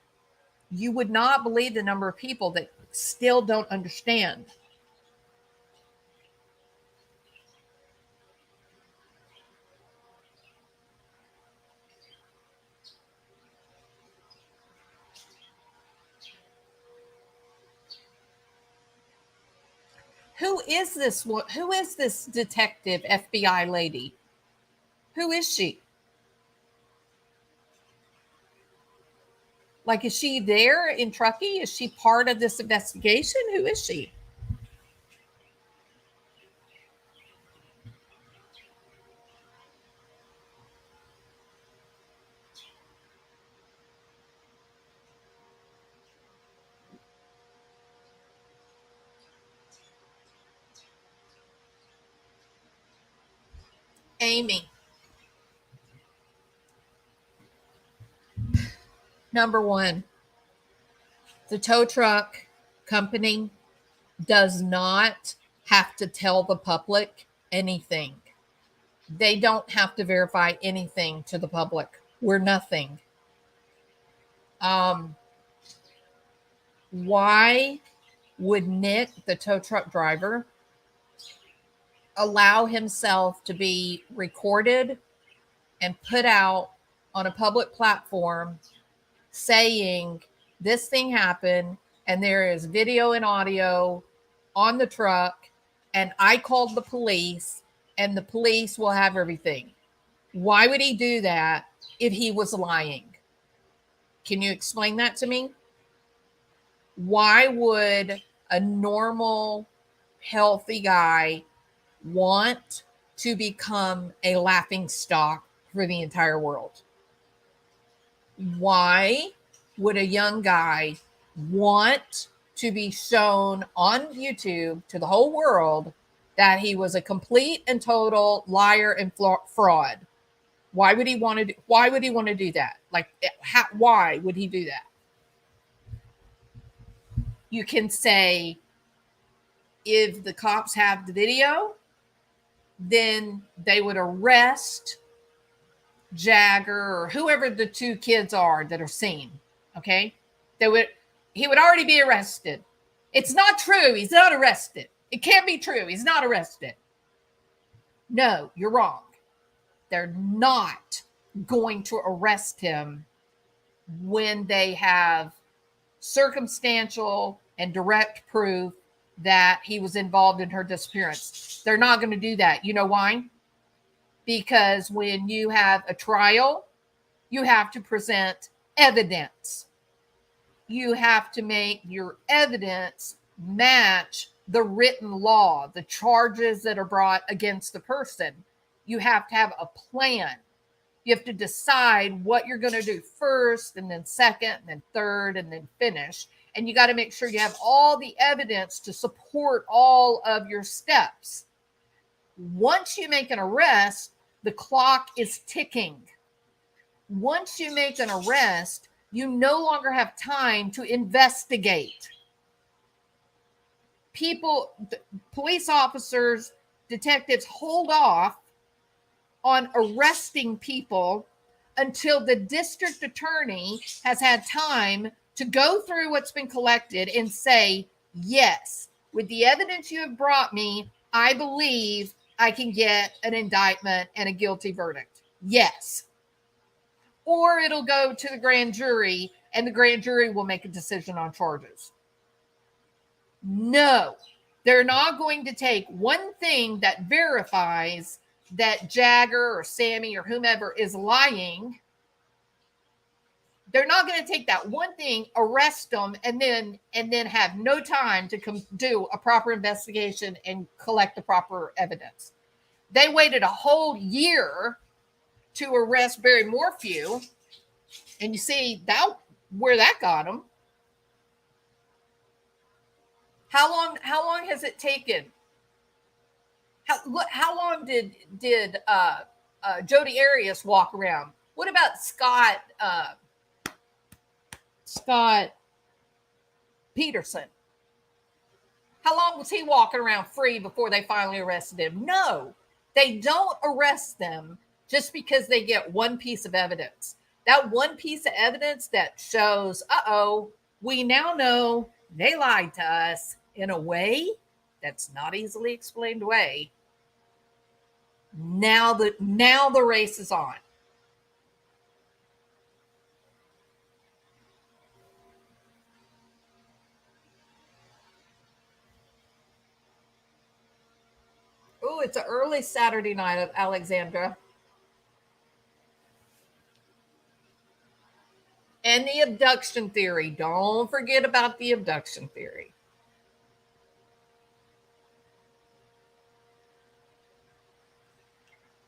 You would not believe the number of people that still don't understand. Who is this? Who is this detective FBI lady? Who is she? Like, is she there in Truckee? Is she part of this investigation? Who is she? Amy. Number one, the tow truck company does not have to tell the public anything. They don't have to verify anything to the public. We're nothing. Um, why would Nick, the tow truck driver, allow himself to be recorded and put out on a public platform saying this thing happened and there is video and audio on the truck and I called the police and the police will have everything? Why would he do that if he was lying? Can you explain that to me? Why would a normal, healthy guy want to become a laughing stock for the entire world? Why would a young guy want to be shown on YouTube to the whole world that he was a complete and total liar and fraud? Why would he want to why would he want to do that? Like, why would he do that? You can say, if the cops have the video, then they would arrest Jagger or whoever the two kids are that are seen. Okay. He would already be arrested. It's not true. He's not arrested. It can't be true. He's not arrested. No, you're wrong. They're not going to arrest him when they have circumstantial and direct proof that he was involved in her disappearance. They're not going to do that. You know why? Because when you have a trial, you have to present evidence. You have to make your evidence match the written law, the charges that are brought against the person. You have to have a plan. You have to decide what you're going to do first, and then second, and then third, and then finish. And you got to make sure you have all the evidence to support all of your steps. Once you make an arrest, the clock is ticking. Once you make an arrest, you no longer have time to investigate. Police officers, detectives hold off on arresting people until the district attorney has had time to go through what's been collected and say, yes, with the evidence you have brought me, I believe I can get an indictment and a guilty verdict. Yes. Or it'll go to the grand jury and the grand jury will make a decision on charges. No, they're not going to take one thing that verifies that Jagger or Sammy or whomever is lying. They're not going to take that one thing, arrest them, and then have no time to do a proper investigation and collect the proper evidence. They waited a whole year to arrest Barry Morphew, and you see that where that got them. How long has it taken? How long did Jodi Arias walk around? What about Scott Peterson? How long was he walking around free before they finally arrested him? No, they don't arrest them just because they get one piece of evidence. That one piece of evidence that shows, we now know they lied to us in a way that's not easily explained away. Now the race is on. Oh, it's an early Saturday night of Alexandra. And the abduction theory. Don't forget about the abduction theory.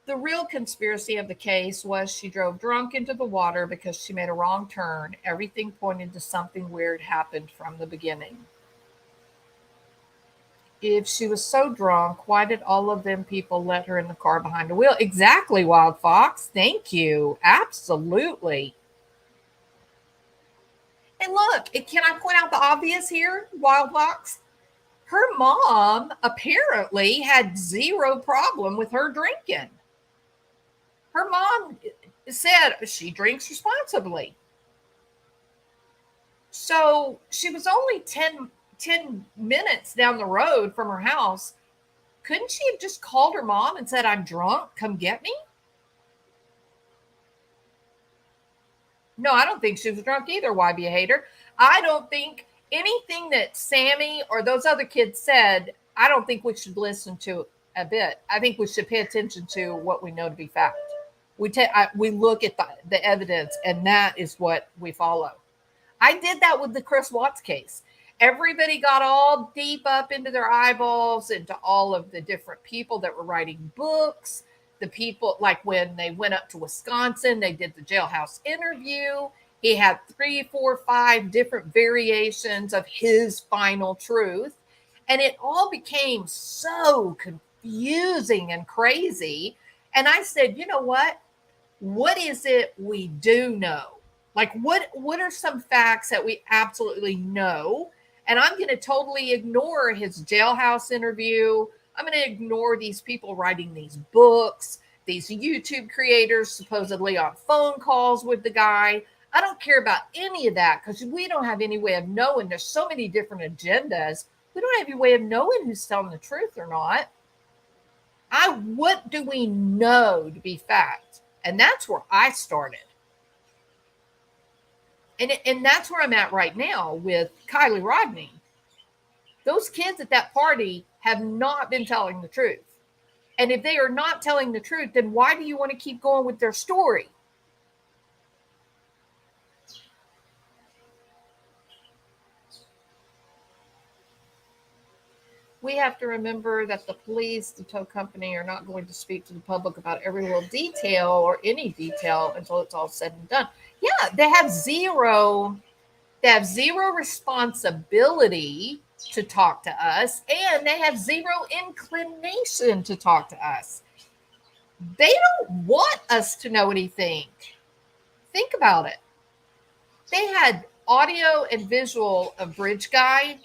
The real conspiracy of the case was she drove drunk into the water because she made a wrong turn. Everything pointed to something weird happened from the beginning. If she was so drunk, why did all of them people let her in the car behind the wheel? Exactly, Wild Fox. Thank you. Absolutely. And look, can I point out the obvious here, Wild Fox? Her mom apparently had zero problem with her drinking. Her mom said she drinks responsibly. So she was only 10 minutes down the road from her house. Couldn't she have just called her mom and said, I'm drunk, come get me? No, I don't think she was drunk either, YB hater. I don't think anything that Sammy or those other kids said, I don't think we should listen to a bit. I think we should pay attention to what we know to be fact. We look at the evidence, and that is what we follow. I did that with the Chris Watts case. Everybody got all deep up into their eyeballs, into all of the different people that were writing books. The people, like when they went up to Wisconsin, they did the jailhouse interview. He had 3, 4, 5 different variations of his final truth. And it all became so confusing and crazy. And I said, you know what? What is it we do know? Like, what are some facts that we absolutely know? And I'm going to totally ignore his jailhouse interview. I'm going to ignore these people writing these books, these YouTube creators supposedly on phone calls with the guy. I don't care about any of that because we don't have any way of knowing. There's so many different agendas. We don't have any way of knowing who's telling the truth or not. What do we know to be fact? And that's where I started. And that's where I'm at right now with Kiely Rodni. Those kids at that party have not been telling the truth. And if they are not telling the truth, then why do you want to keep going with their story? We have to remember that the police, the tow company, are not going to speak to the public about every little detail or any detail until it's all said and done. Yeah, they have zero responsibility to talk to us, and they have zero inclination to talk to us. They don't want us to know anything. Think about it. They had audio and visual of Bridge Guy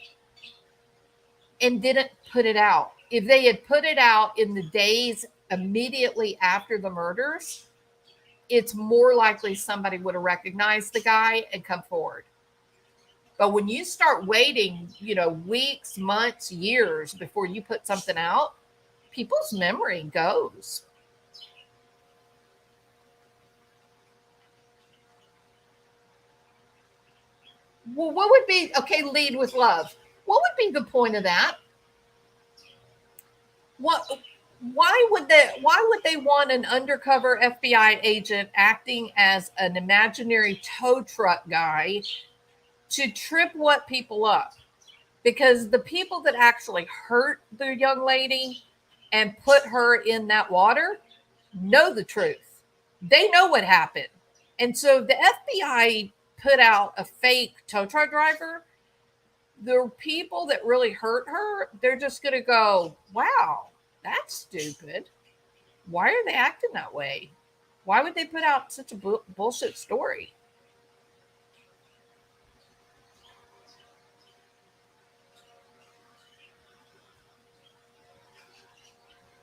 and didn't put it out. If they had put it out in the days immediately after the murders, it's more likely somebody would have recognized the guy and come forward. But when you start waiting, weeks, months, years before you put something out, people's memory goes. Well, what would be, okay, lead with love. What would be the point of that? Why would they want an undercover FBI agent acting as an imaginary tow truck guy to trip what people up? Because the people that actually hurt the young lady and put her in that water know the truth. They know what happened. And so the FBI put out a fake tow truck driver. The people that really hurt her, they're just going to go, wow, that's stupid. Why are they acting that way? Why would they put out such a bullshit story?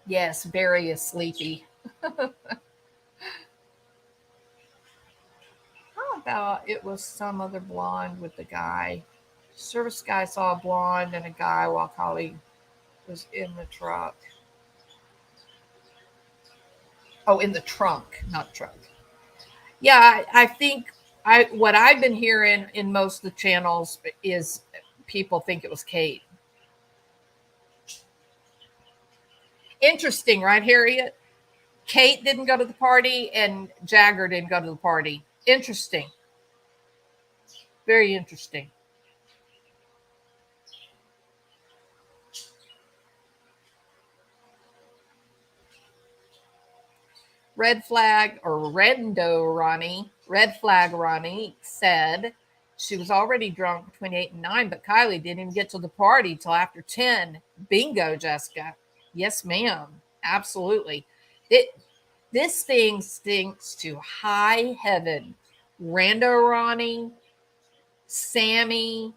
Yes, Barry is sleepy. How about it was some other blonde with the guy? Service guy saw a blonde and a guy while Kylie was in the truck. Oh, in the trunk, not truck. Yeah, I think what I've been hearing in most of the channels is people think it was Kate. Interesting, right, Harriet? Kate didn't go to the party and Jagger didn't go to the party. Interesting. Very interesting. Red flag or red flag Ronnie said she was already drunk between 8 and 9, but Kylie didn't even get to the party till after 10. Bingo, Jessica. Yes, ma'am. Absolutely. This thing stinks to high heaven. Rando Ronnie, Sammy,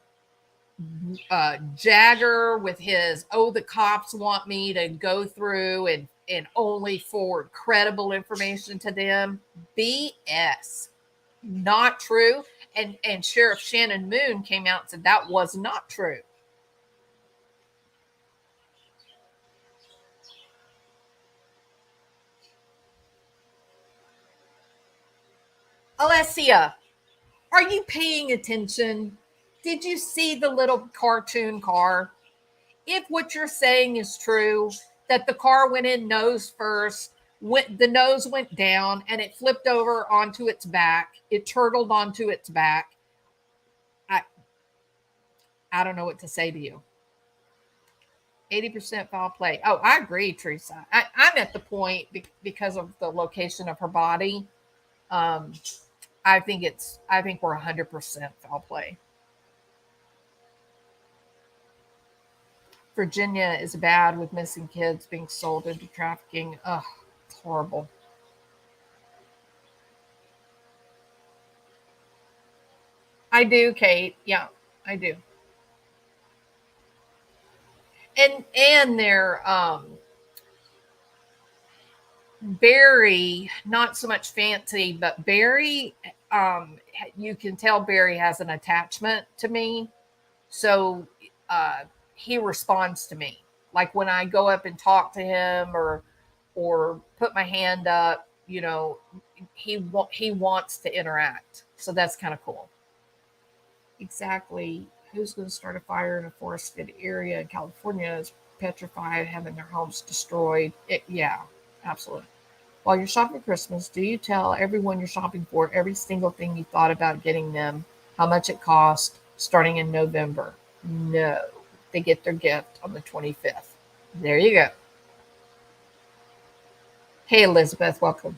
Jagger with his, the cops want me to go through and only forward credible information to them. BS. Not true. And Sheriff Shannon Moon came out and said that was not true. Alessia, are you paying attention? Did you see the little cartoon car? If what you're saying is true, that the car went in nose first, the nose went down, and it flipped over onto its back, it turtled onto its back. I don't know what to say to you. 80% foul play. Oh, I agree, Teresa. I'm at the point because of the location of her body. Um, I think we're 100% foul play. Virginia is bad with missing kids being sold into trafficking. Ugh, it's horrible. I do, Kate. Yeah, I do. And they're Barry, not so much fancy, but Barry, you can tell Barry has an attachment to me. So he responds to me. Like when I go up and talk to him or or put my hand up. He wants to interact, so that's kind of cool. Exactly. Who's going to start a fire in a forested area in California is petrified, having their homes destroyed. Yeah, absolutely. While you're shopping for Christmas, do you tell everyone you're shopping for every single thing you thought about getting them, how much it cost, starting in November? No. They get their gift on the 25th. There you go. Hey, Elizabeth, welcome.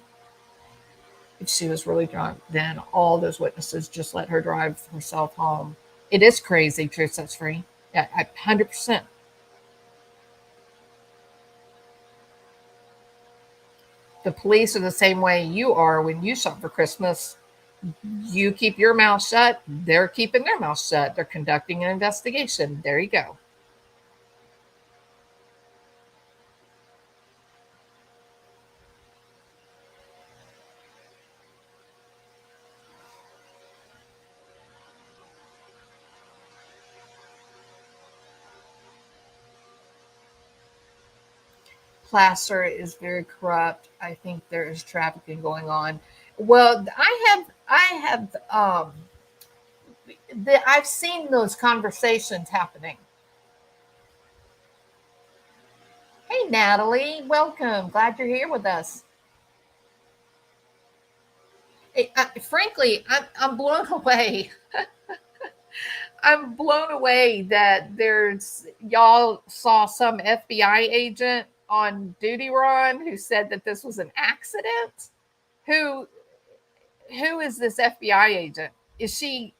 If she was really drunk, then all those witnesses just let her drive herself home. It is crazy, Truth Sets Free. Yeah, 100%. The police are the same way you are when you shop for Christmas. You keep your mouth shut, they're keeping their mouth shut. They're conducting an investigation. There you go. Placer is very corrupt. I think there is trafficking going on. Well, I've seen those conversations happening. Hey, Natalie, welcome. Glad you're here with us. Frankly, I'm blown away. I'm blown away that y'all saw some FBI agent on duty run who said that this was an accident. Who who is this FBI agent? Is she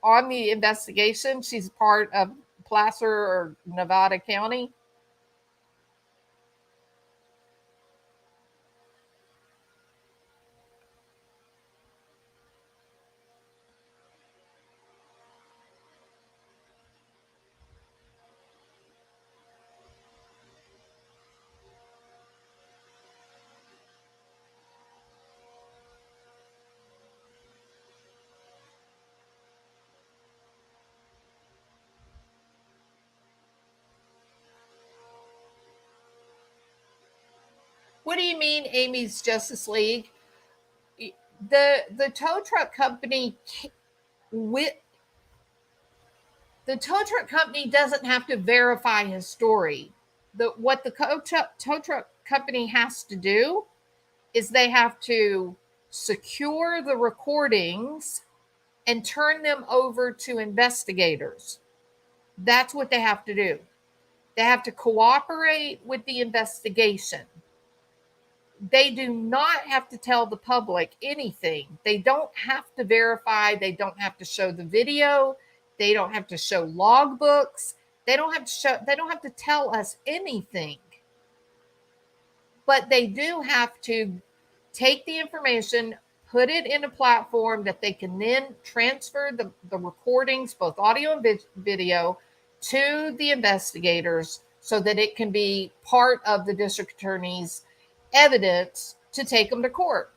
on the investigation? She's part of Placer or Nevada County. What do you mean, Amy's Justice League? The tow truck company with the tow truck company doesn't have to verify his story. What the tow truck company has to do is they have to secure the recordings and turn them over to investigators. That's what they have to do. They have to cooperate with the investigation. They do not have to tell the public anything. They don't have to verify. They don't have to show the video. They don't have to show logbooks. They don't have to tell us anything. But they do have to take the information, put it in a platform that they can then transfer the recordings, both audio and video, to the investigators so that it can be part of the district attorney's evidence to take them to court.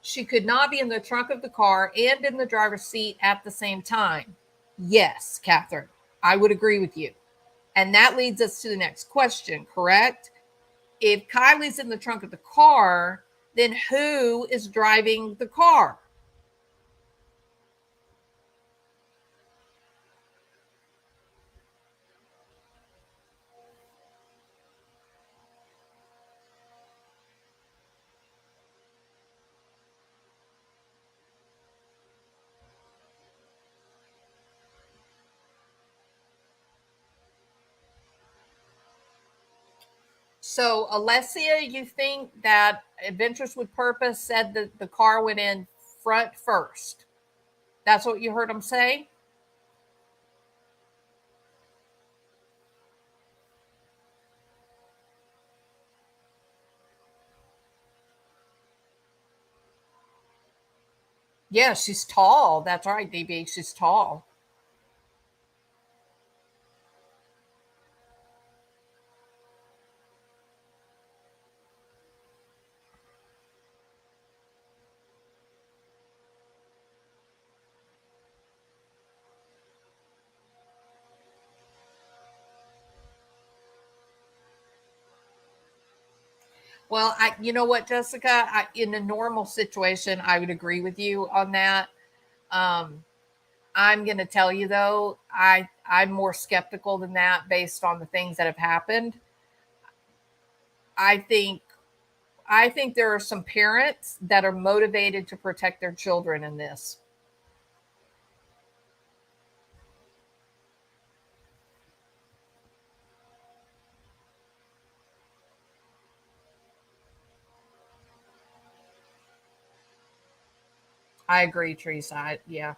She could not be in the trunk of the car and in the driver's seat at the same time. Yes, Catherine, I would agree with you. And that leads us to the next question, correct? If Kylie's in the trunk of the car, then who is driving the car? So, Alessia, you think that Adventures with Purpose said that the car went in front first? That's what you heard him say? Yeah, she's tall. That's right, DB. She's tall. Well, you know what, Jessica, in a normal situation, I would agree with you on that. Um, I'm going to tell you though, I'm more skeptical than that based on the things that have happened. I think I think there are some parents that are motivated to protect their children in this. I agree, Teresa. Yeah.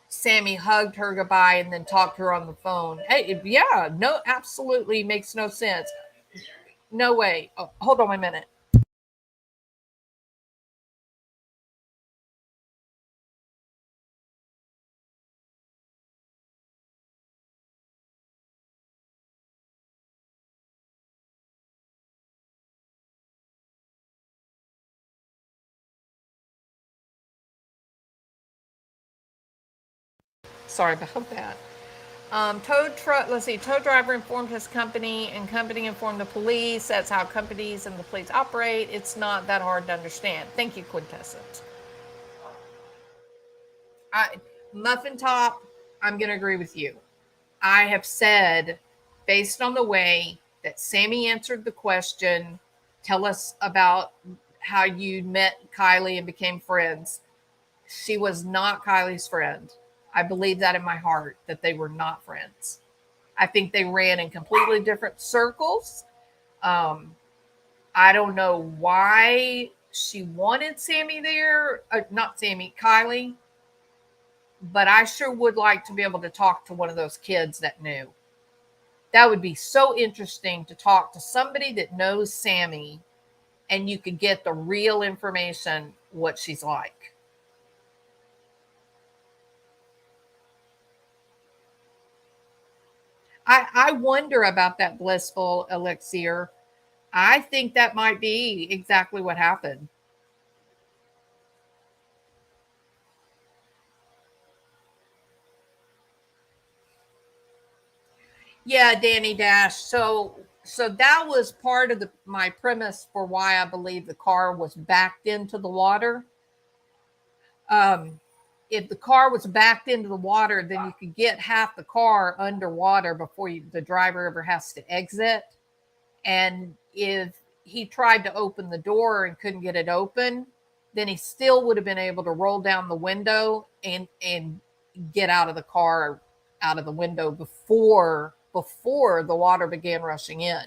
Sammy hugged her goodbye and then talked to her on the phone. Hey, yeah, no, absolutely makes no sense. No way. Oh, hold on a minute. Sorry about that. Let's see. Tow driver informed his company, and company informed the police. That's how companies and the police operate. It's not that hard to understand. Thank you, Quintessence. I, Muffin Top, I'm going to agree with you. I have said, based on the way that Sammy answered the question, tell us about how you met Kylie and became friends. She was not Kylie's friend. I believe that in my heart that they were not friends. I think they ran in completely different circles. Um, I don't know why she wanted Sammy there, not Sammy, Kylie, but I sure would like to be able to talk to one of those kids that knew. That would be so interesting to talk to somebody that knows Sammy and you could get the real information what she's like. I wonder about that blissful elixir. I think that might be exactly what happened. Yeah, Danny Dash. So that was part of my premise for why I believe the car was backed into the water. Um, if the car was backed into the water, then you could get half the car underwater before the driver ever has to exit. And if he tried to open the door and couldn't get it open, then he still would have been able to roll down the window and get out of the car, out of the window before the water began rushing in.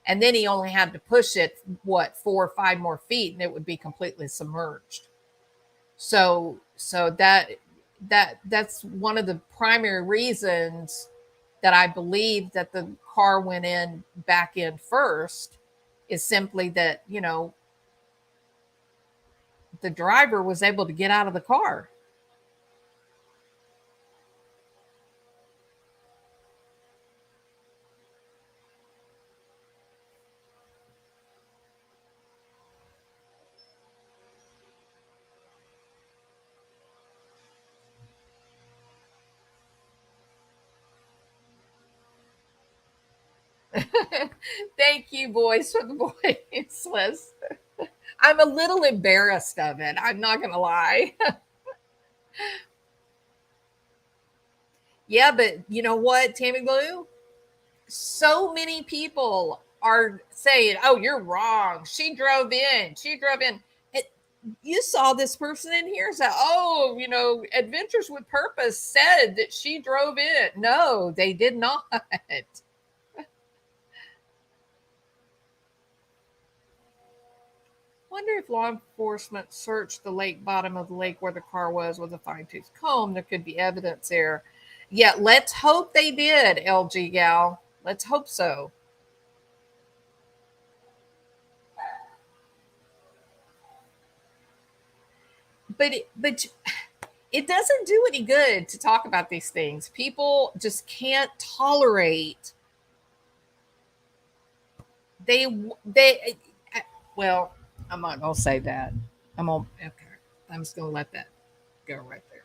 And then he only had to push it, what, 4 or 5 more feet, and it would be completely submerged. So that's one of the primary reasons that I believe that the car went in back in first is simply that, the driver was able to get out of the car. Thank you, boys, for the voiceless. I'm a little embarrassed of it. I'm not going to lie. Yeah, but you know what, Tammy Blue? So many people are saying, "Oh, you're wrong. She drove in. She drove in." You saw this person in here say, "Oh, Adventures with Purpose said that she drove in." No, they did not. Wonder if law enforcement searched the lake bottom of the lake where the car was with a fine tooth comb. There could be evidence there. Yeah, let's hope they did, LG gal. Let's hope so. But it doesn't do any good to talk about these things. People just can't tolerate. They well, I'm not gonna say that. Okay. I'm just gonna let that go right there.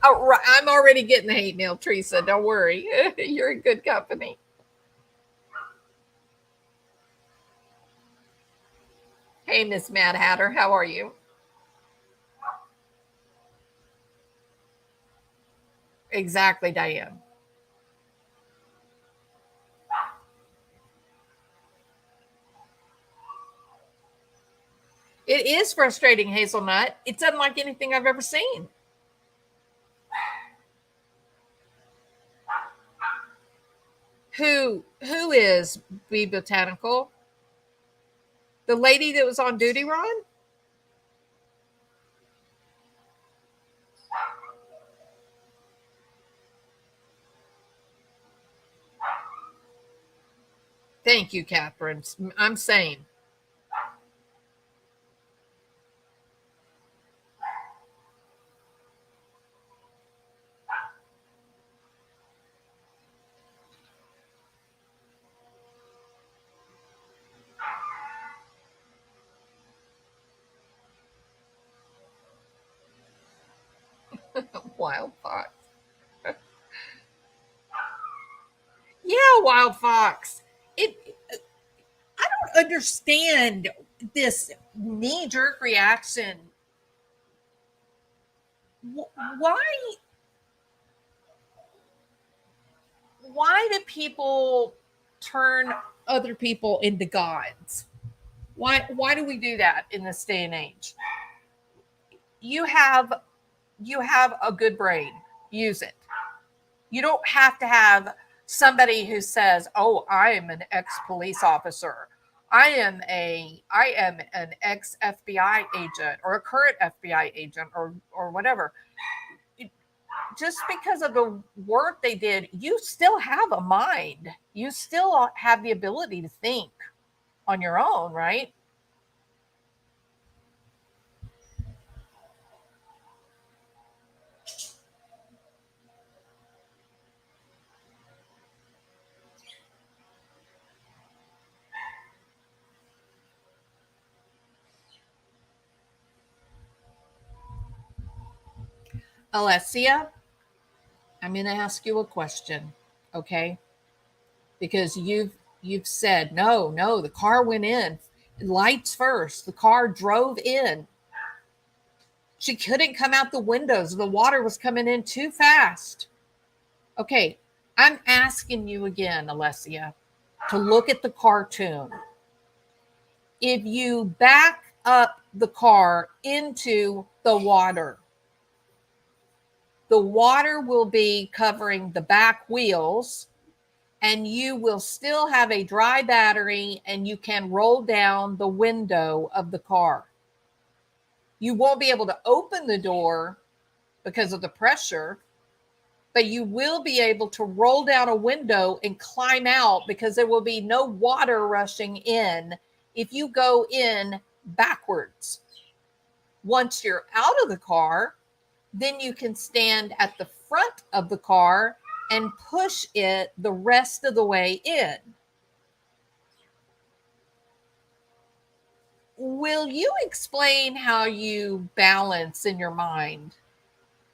Oh, right. I'm already getting the hate mail, Teresa. Don't worry. You're in good company. Hey, Miss Mad Hatter, how are you? Exactly, Diane. It is frustrating, Hazelnut. It's unlike anything I've ever seen. Who is Be Botanical? The lady that was on duty, Ron? Thank you, Catherine. I'm sane. Wild fox. Yeah, wild fox. It. I don't understand this knee jerk reaction. Why? Why do people turn other people into gods? Why do we do that in this day and age? You have you have a good brain. Use it. You don't have to have somebody who says, "Oh, I am an ex-police officer. I am an ex-FBI agent or a current FBI agent or whatever." Just because of the work they did, you still have a mind. You still have the ability to think on your own, right? Alessia, I'm going to ask you a question, okay? Because you've said no, no, the car went in, lights first. The car drove in. She couldn't come out the windows. The water was coming in too fast. Okay, I'm asking you again, Alessia, to look at the cartoon. If you back up the car into the water will be covering the back wheels, and you will still have a dry battery, and you can roll down the window of the car. You won't be able to open the door because of the pressure, but you will be able to roll down a window and climb out because there will be no water rushing in if you go in backwards. Once you're out of the car, then you can stand at the front of the car and push it the rest of the way in. Will you explain how you balance in your mind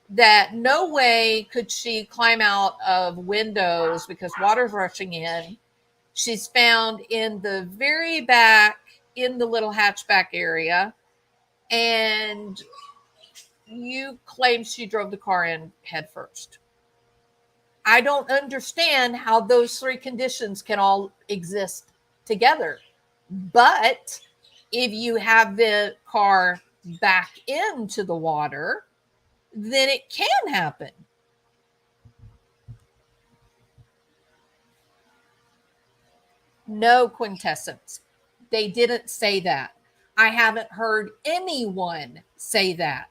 that no way could she climb out of windows because water's rushing in? She's found in the very back in the little hatchback area, and you claim she drove the car in head first. I don't understand how those three conditions can all exist together. But if you have the car back into the water, then it can happen. No, quintessence. They didn't say that. I haven't heard anyone say that.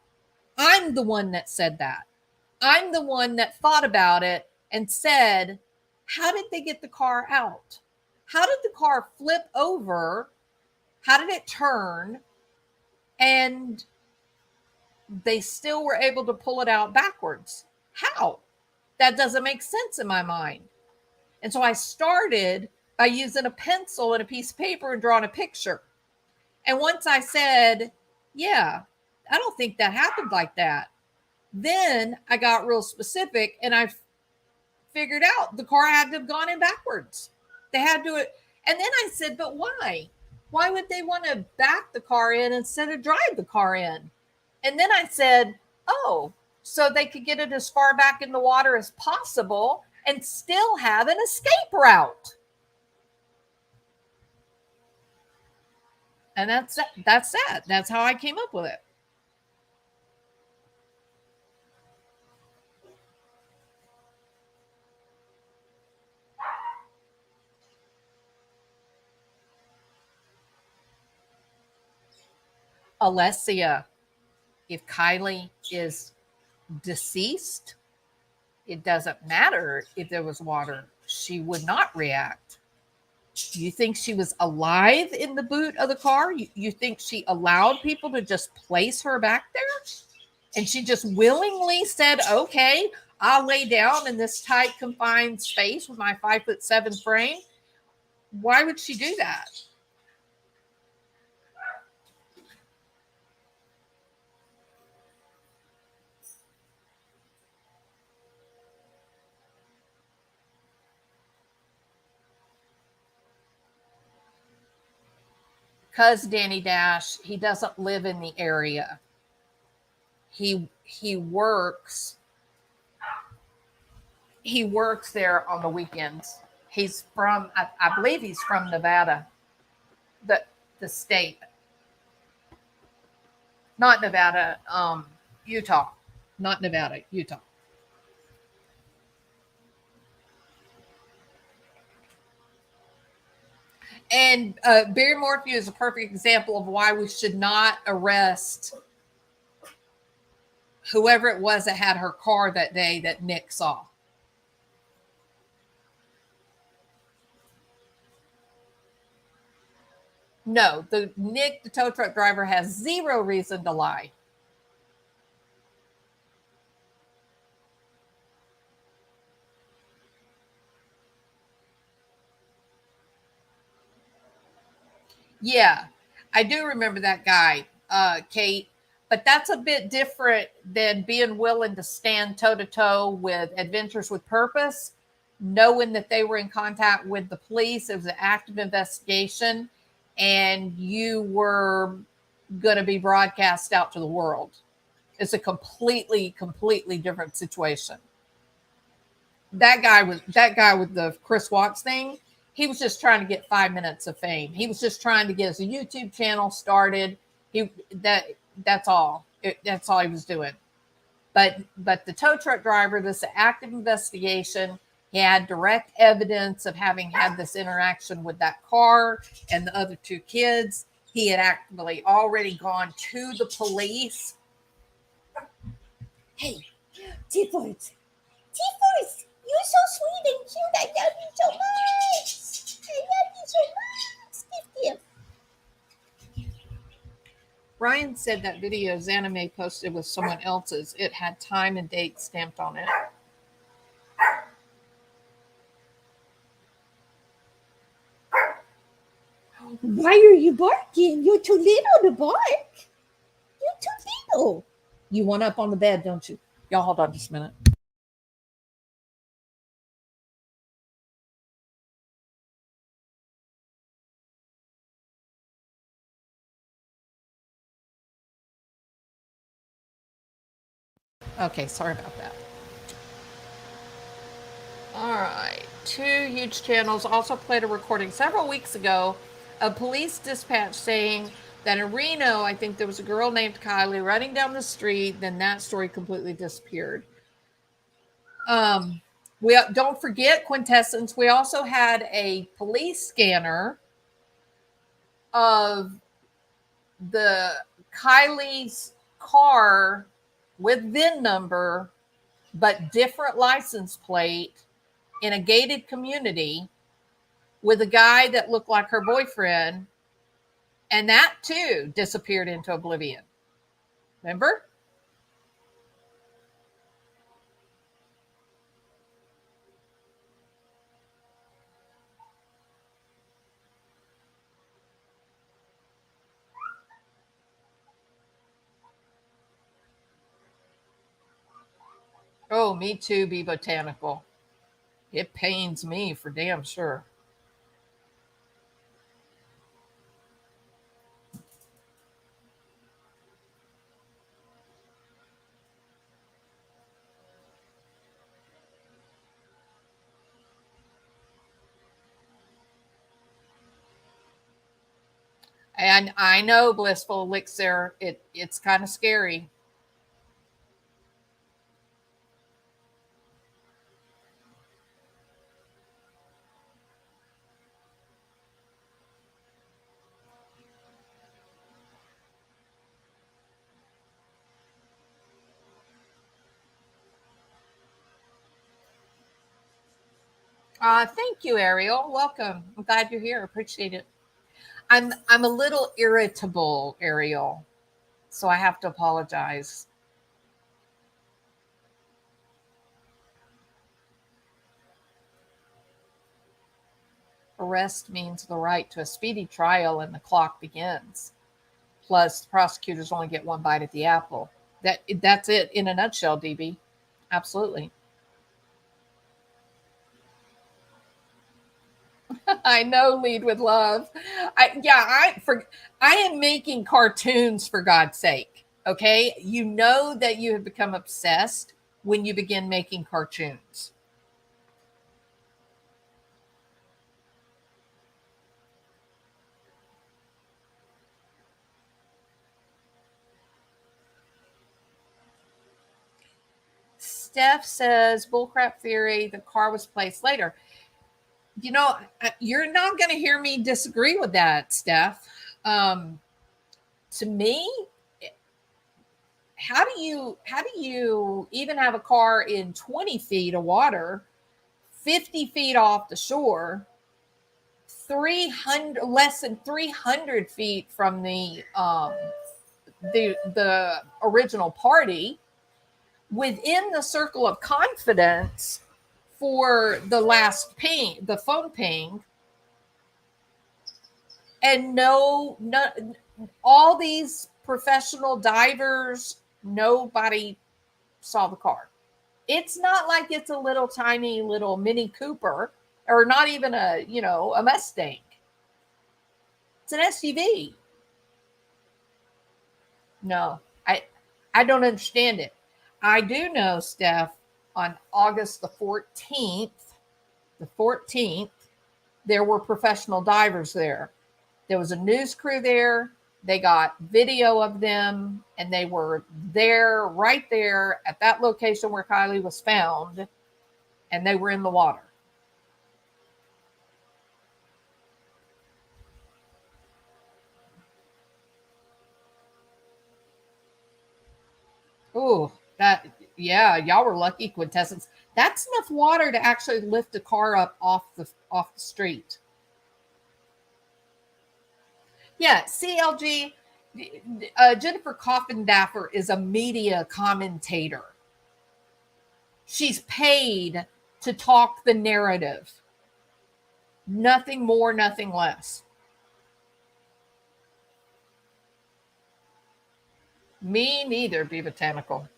I'm the one that said that. I'm the one that thought about it and said, how did they get the car out? How did the car flip over? How did it turn? And they still were able to pull it out backwards. How? That doesn't make sense in my mind. And so I started by using a pencil and a piece of paper and drawing a picture. And once I said, yeah, I don't think that happened like that, then I got real specific and I figured out the car had to have gone in backwards. They had to, and then I said, but why? Why would they want to back the car in instead of drive the car in? And then I said, oh, so they could get it as far back in the water as possible and still have an escape route. And that's that. That's how I came up with it. Alessia, if Kylie is deceased, it doesn't matter if there was water. She would not react. You think she was alive in the boot of the car? You think she allowed people to just place her back there? And she just willingly said, okay, I'll lay down in this tight, confined space with my 5'7" frame. Why would she do that? Because Danny Dash, he doesn't live in the area. He works there on the weekends. He's from, I believe he's from Nevada, the state, not Nevada, Utah, not Nevada, Utah. And Barry Morphew is a perfect example of why we should not arrest whoever it was that had her car that day that Nick saw. No, Nick, the tow truck driver, has zero reason to lie. Yeah, I do remember that guy, Kate, but that's a bit different than being willing to stand toe to toe with Adventures with Purpose, knowing that they were in contact with the police. It was an active investigation, and you were going to be broadcast out to the world. It's a completely different situation. That guy with the Chris Watts thing. He was just trying to get 5 minutes of fame. He was just trying to get his YouTube channel started. That's all. That's all he was doing. But the tow truck driver, this active investigation. He had direct evidence of having had this interaction with that car and the other two kids. He had actively already gone to the police. Hey, T-Boys. T-Boys, you're so sweet and cute. I love you so much. I love you so much. Ryan said that video Zanime posted was someone else's. It had time and date stamped on it. Why are you barking? You're too little to bark. You're too little. You want up on the bed, don't you? Y'all hold on just a minute. Okay, sorry about that. All right. Two huge channels also played a recording several weeks ago of police dispatch saying that in Reno, I think there was a girl named Kylie running down the street. Then that story completely disappeared. We don't forget Quintessence. We also had a police scanner of the Kylie's car with VIN number, but different license plate in a gated community with a guy that looked like her boyfriend. And that too disappeared into oblivion. Remember? Oh, me too, be botanical. It pains me for damn sure. And I know blissful elixir, it's kind of scary. Thank you, Ariel. Welcome. I'm glad you're here. Appreciate it. I'm a little irritable, Ariel, so I have to apologize. Arrest means the right to a speedy trial and the clock begins. Plus, the prosecutors only get one bite at the apple. That's it in a nutshell, DB. Absolutely. I know, lead with love. I am making cartoons for God's sake. Okay, you know that you have become obsessed when you begin making cartoons. Steph says bullcrap theory. The car was placed later. You know, you're not going to hear me disagree with that, Steph. Um, to me, how do you even have a car in 20 feet of water, 50 feet off the shore, 300 less than 300 feet from the original party, within the circle of confidence for the last ping, the phone ping, and no, all these professional divers, nobody saw the car. It's not like it's a little tiny little Mini Cooper, or not even a Mustang. It's an SUV. No, I don't understand it. I do know, Steph, on August the 14th, there were professional divers there. There was a news crew there. They got video of them, and they were there, right there at that location where Kylie was found, and they were in the water. Oh, that, yeah, y'all were lucky, quintessence. That's enough water to actually lift a car up off the street. Yeah, CLG. Jennifer Coffindaffer is a media commentator. She's paid to talk the narrative. Nothing more, nothing less. Me neither, be botanical.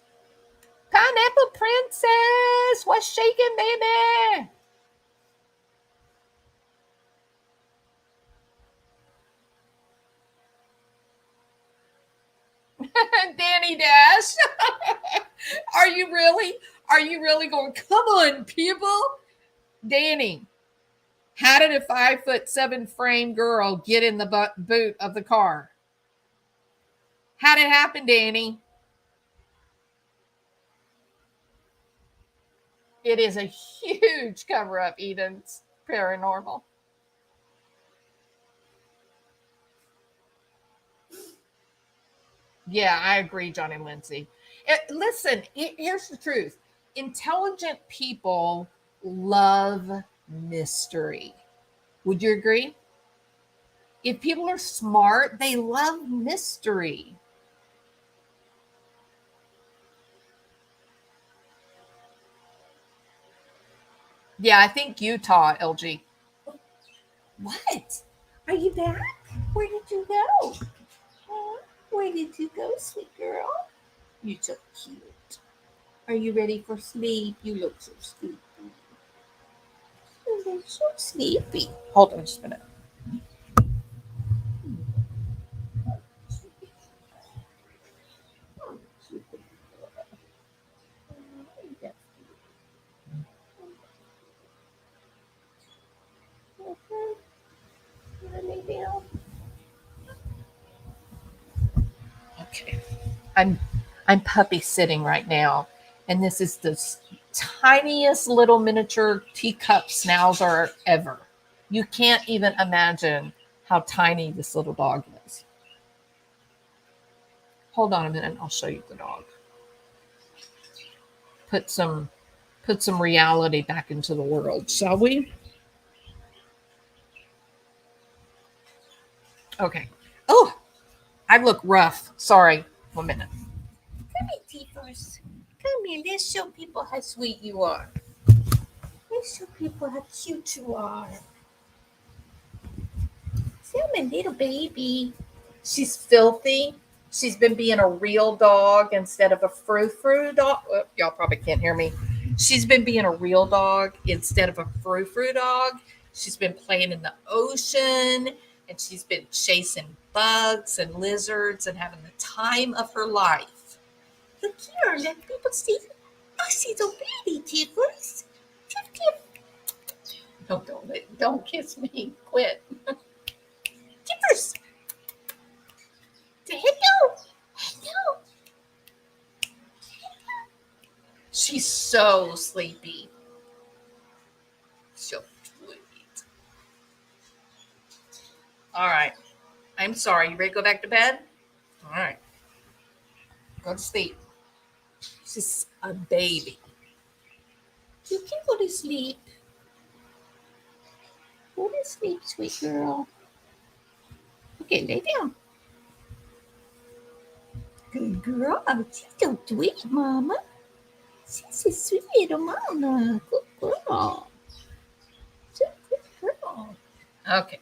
Pineapple Princess, what's shaking, baby? Danny Dash. Are you really? Are you really going? Come on, people. Danny, how did a 5'7" frame girl get in the boot of the car? How did it happen, Danny? It is a huge cover up, Eden's paranormal. Yeah, I agree, Johnny Lindsay. Listen, here's the truth: intelligent people love mystery. Would you agree? If people are smart, they love mystery. Yeah, I think Utah, LG. What? Are you back? Where did you go? Huh? Where did you go, sweet girl? You so cute. Are you ready for sleep? You look so sleepy. You look so sleepy. Hold on just a minute. Okay. I'm puppy sitting right now, and this is the tiniest little miniature teacup schnauzer ever. You can't even imagine how tiny this little dog is. Hold on a minute, I'll show you the dog. Put some reality back into the world, shall we? Okay. Oh, I look rough. Sorry. 1 minute. Come here, Tiffers. Come here. Let's show people how sweet you are. Let's show people how cute you are. See, I'm a little baby. She's filthy. She's been being a real dog instead of a frou-frou dog. Oh, y'all probably can't hear me. She's been being a real dog instead of a frou-frou dog. She's been playing in the ocean, and she's been chasing bugs and lizards and having the time of her life. Look here, let people see. I see the baby, Tiffers. Don't kiss me. Quit. Tiffers. Hello. Hello. She's so sleepy. So sweet. All right. I'm sorry. You ready to go back to bed? All right. Go to sleep. She's a baby. You can go to sleep. Go to sleep, sweet girl. Okay, lay down. Good girl. She's so sweet, Mama. She's a sweet little mama. Good girl. So good girl. Okay.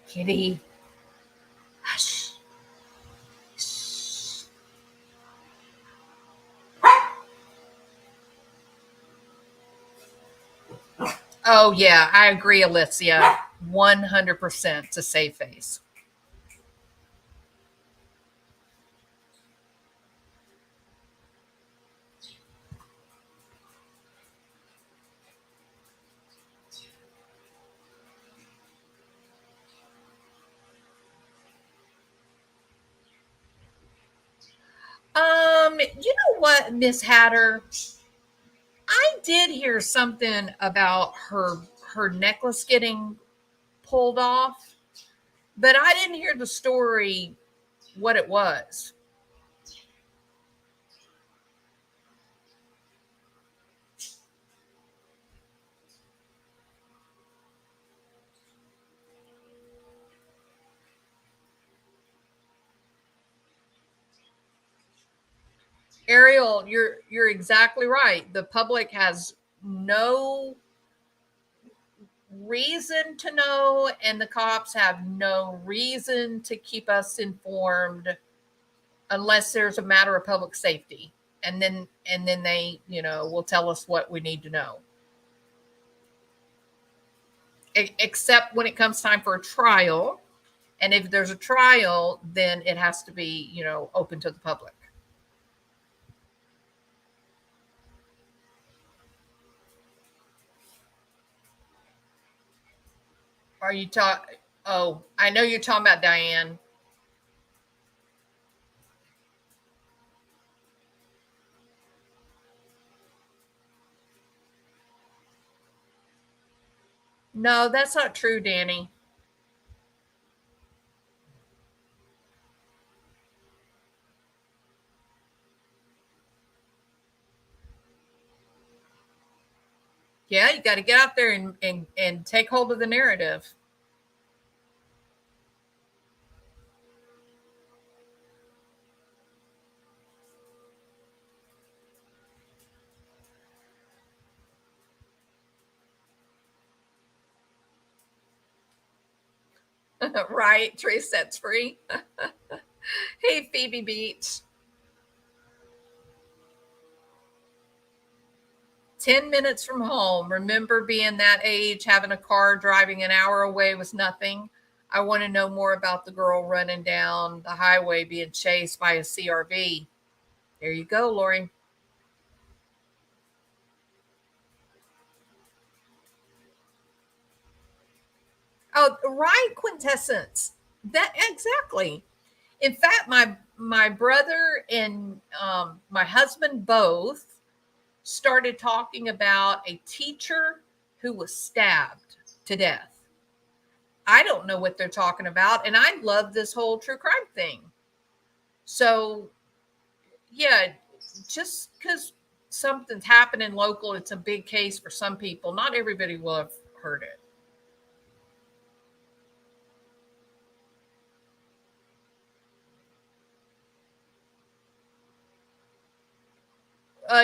Kitty. Hush. Shh. Oh, yeah, I agree, Alicia. 100% to save face. You know what, Miss Hatter? I did hear something about her necklace getting pulled off, but I didn't hear the story what it was. Ariel, you're exactly right. The public has no reason to know, and the cops have no reason to keep us informed unless there's a matter of public safety. And then they, will tell us what we need to know. Except when it comes time for a trial. And if there's a trial, then it has to be, open to the public. Are you talking? Oh, I know you're talking about Diane. No, that's not true, Danny. Yeah, you got to get out there and take hold of the narrative. Right? Trace sets free. Hey, Phoebe Beach. 10 minutes from home. Remember being that age, having a car driving an hour away was nothing. I want to know more about the girl running down the highway being chased by a CRV. There you go, Lori. Oh, right, quintessence. That exactly. In fact, my brother and my husband both started talking about a teacher who was stabbed to death. I don't know what they're talking about, and I love this whole true crime thing. So, yeah, just because something's happening local, it's a big case for some people. Not everybody will have heard it.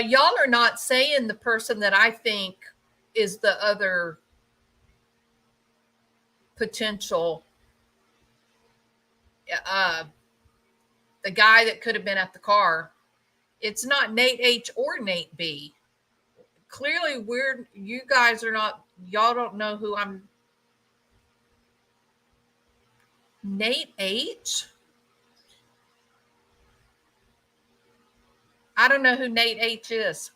Y'all are not saying the person that I think is the other potential, uh, the guy that could have been at the car. It's not Nate H or Nate B. Clearly, you guys are not, y'all don't know who I'm. Nate H? I don't know who Nate H is.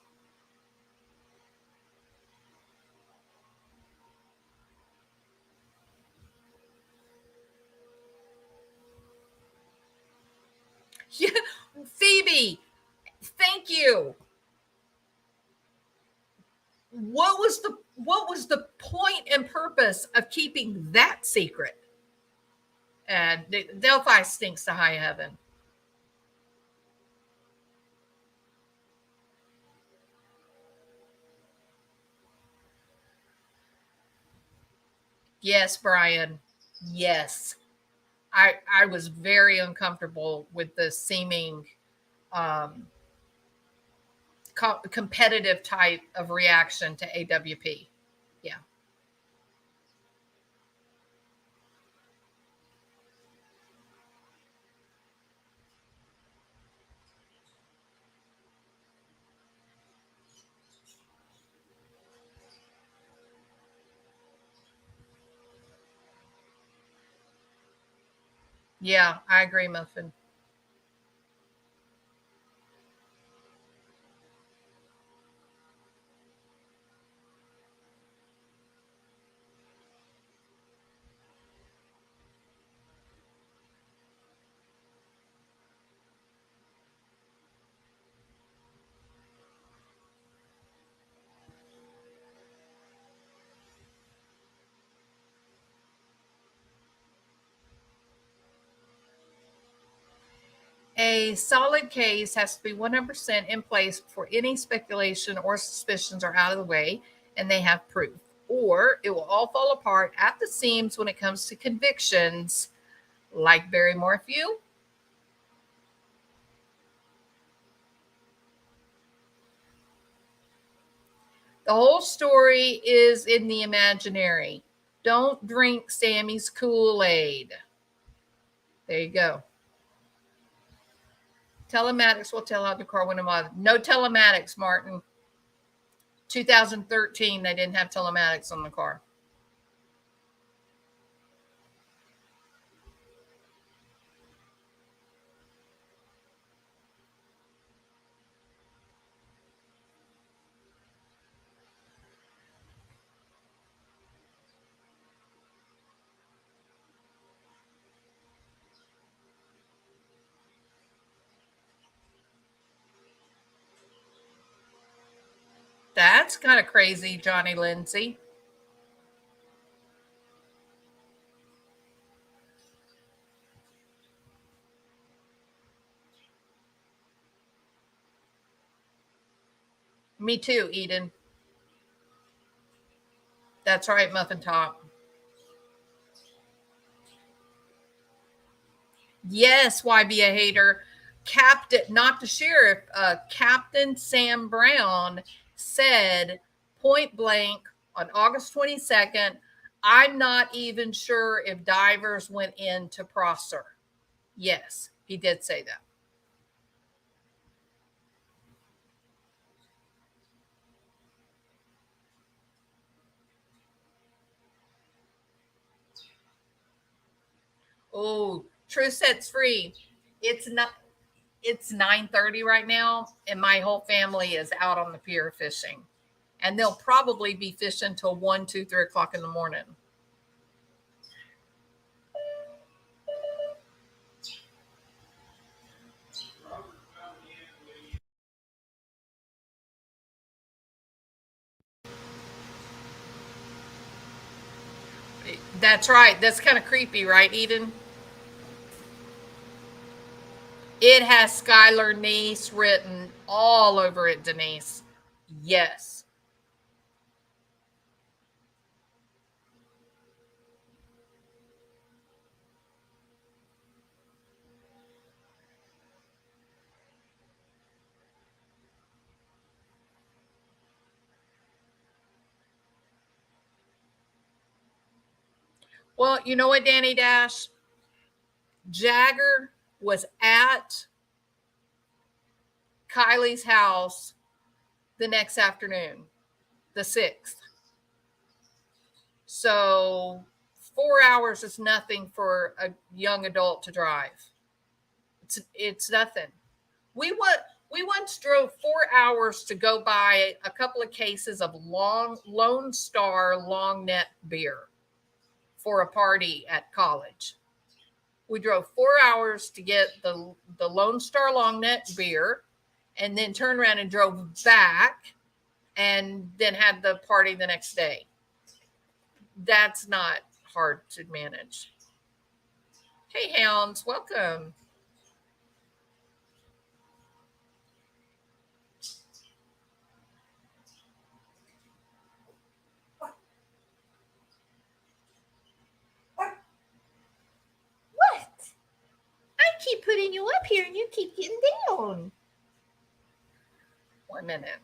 Yeah, Phoebe, thank you. What was the point and purpose of keeping that secret? And Delphi stinks to high heaven. Yes, Brian. Yes. I was very uncomfortable with the seeming um, competitive type of reaction to AWP. Yeah. Yeah, I agree, Muffin. A solid case has to be 100% in place before any speculation or suspicions are out of the way and they have proof. Or it will all fall apart at the seams when it comes to convictions like Barry Morphew. The whole story is in the imaginary. Don't drink Sammy's Kool Aid. There you go. Telematics will tell how the car went a. No telematics, Martin. 2013, they didn't have telematics on the car. That's kind of crazy, Johnny Lindsay. Me too, Eden. That's right, Muffin Top. Yes, why be a hater? Captain, not the sheriff, Captain Sam Brown said point blank on August 22nd, I'm not even sure if divers went into Prosser. Yes. He did say that. Oh, Truth Sets Free. It's not. It's 9:30 right now, and my whole family is out on the pier fishing, and they'll probably be fishing till 1, 2, 3 o'clock in the morning. That's right. That's kind of creepy, right, Eden? It has Skylar Niece written all over it, Denise. Yes. Well, you know what, Danny Dash? Jagger was at Kylie's house the next afternoon, the 6th. So 4 hours is nothing for a young adult to drive. It's nothing. We once drove 4 hours to go buy a couple of cases of Lone Star long neck beer for a party at college. We drove 4 hours to get the Lone Star long neck beer, and then turned around and drove back, and then had the party the next day. That's not hard to manage. Hey, Hounds, welcome. What? I keep putting you up here and you keep getting down. 1 minute.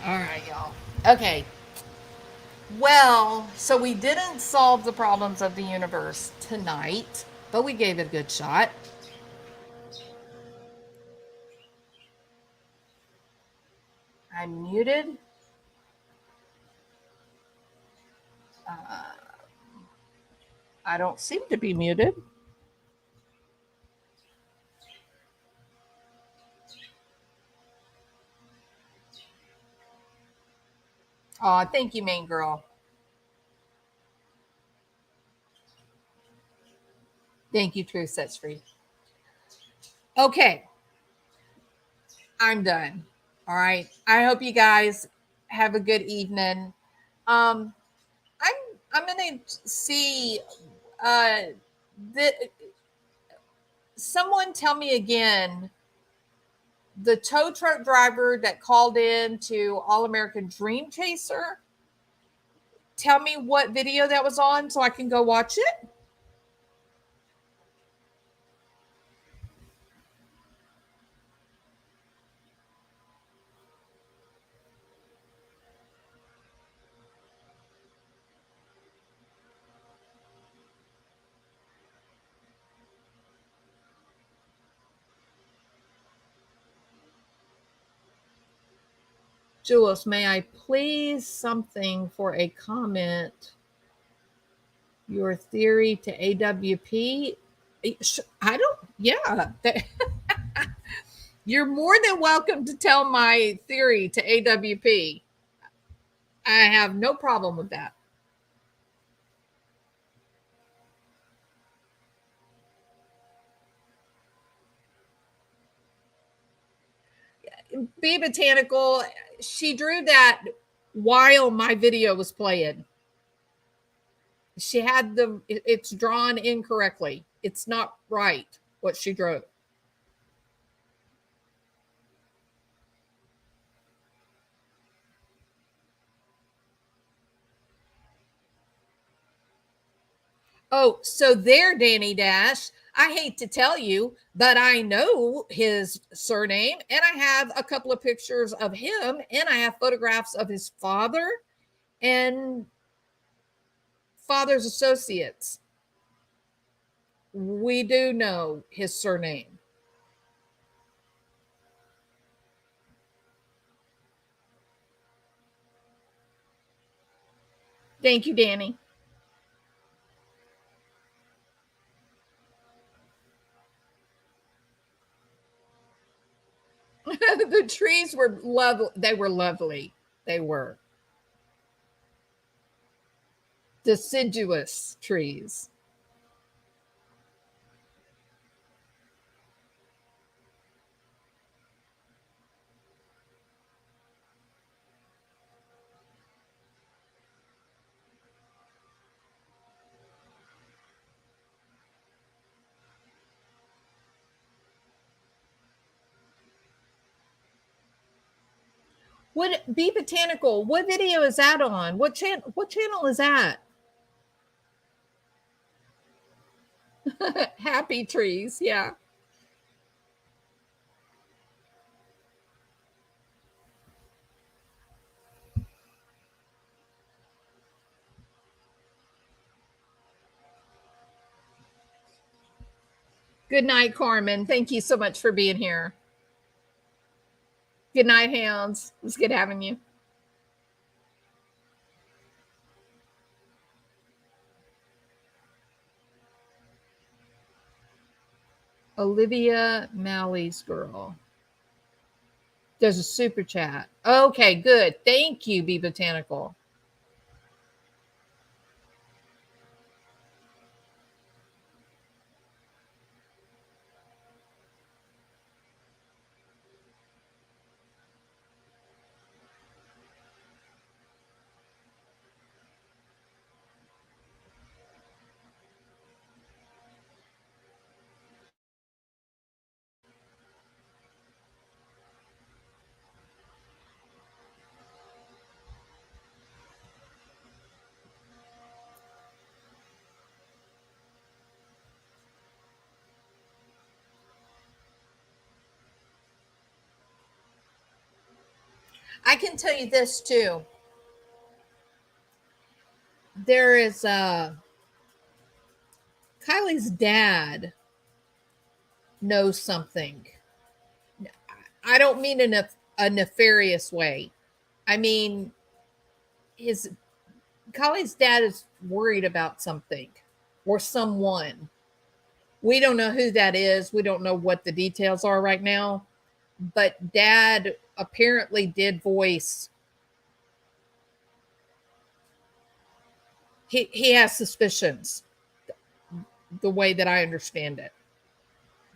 All right, y'all. Okay. Well, so we didn't solve the problems of the universe tonight, but we gave it a good shot. I'm muted. I don't seem to be muted. Oh, thank you, main girl. Thank you, Truth Sets Free. Okay. I'm done. All right. I hope you guys have a good evening. Um, I'm gonna see the someone tell me again the tow truck driver that called in to All American Dream Chaser. Tell me what video that was on so I can go watch it. Jules, may I please something for a comment? Your theory to AWP? I don't, yeah. You're more than welcome to tell my theory to AWP. I have no problem with that. Be Botanical, she drew that while my video was playing. She had it's drawn incorrectly. It's not right what she drew. Oh, so there, Danny Dash. I hate to tell you, but I know his surname, and I have a couple of pictures of him, and I have photographs of his father and father's associates. We do know his surname. Thank you, Danny. The trees were lovely. They were lovely. They were deciduous trees. What Be Botanical? What video is that on? What channel? What channel is that? Happy trees. Yeah. Good night, Carmen. Thank you so much for being here. Good night, Hounds. It was good having you. Olivia Malley's girl. There's a super chat. Okay, good. Thank you, Be Botanical. I can tell you this too. There is Kylie's dad knows something. I don't mean in a nefarious way. I mean his Kylie's dad is worried about something or someone. We don't know who that is. We don't know what the details are right now. But dad apparently did voice he has suspicions the way that I understand it.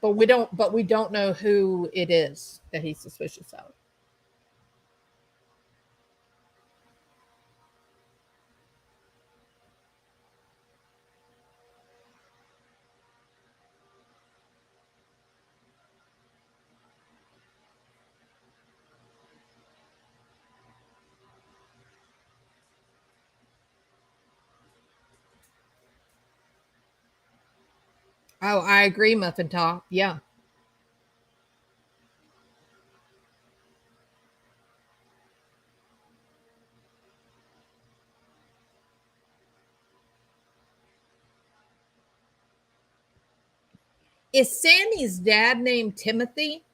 But we don't know who it is that he's suspicious of. Oh, I agree, Muffin Top. Yeah. Is Sammy's dad named Timothy?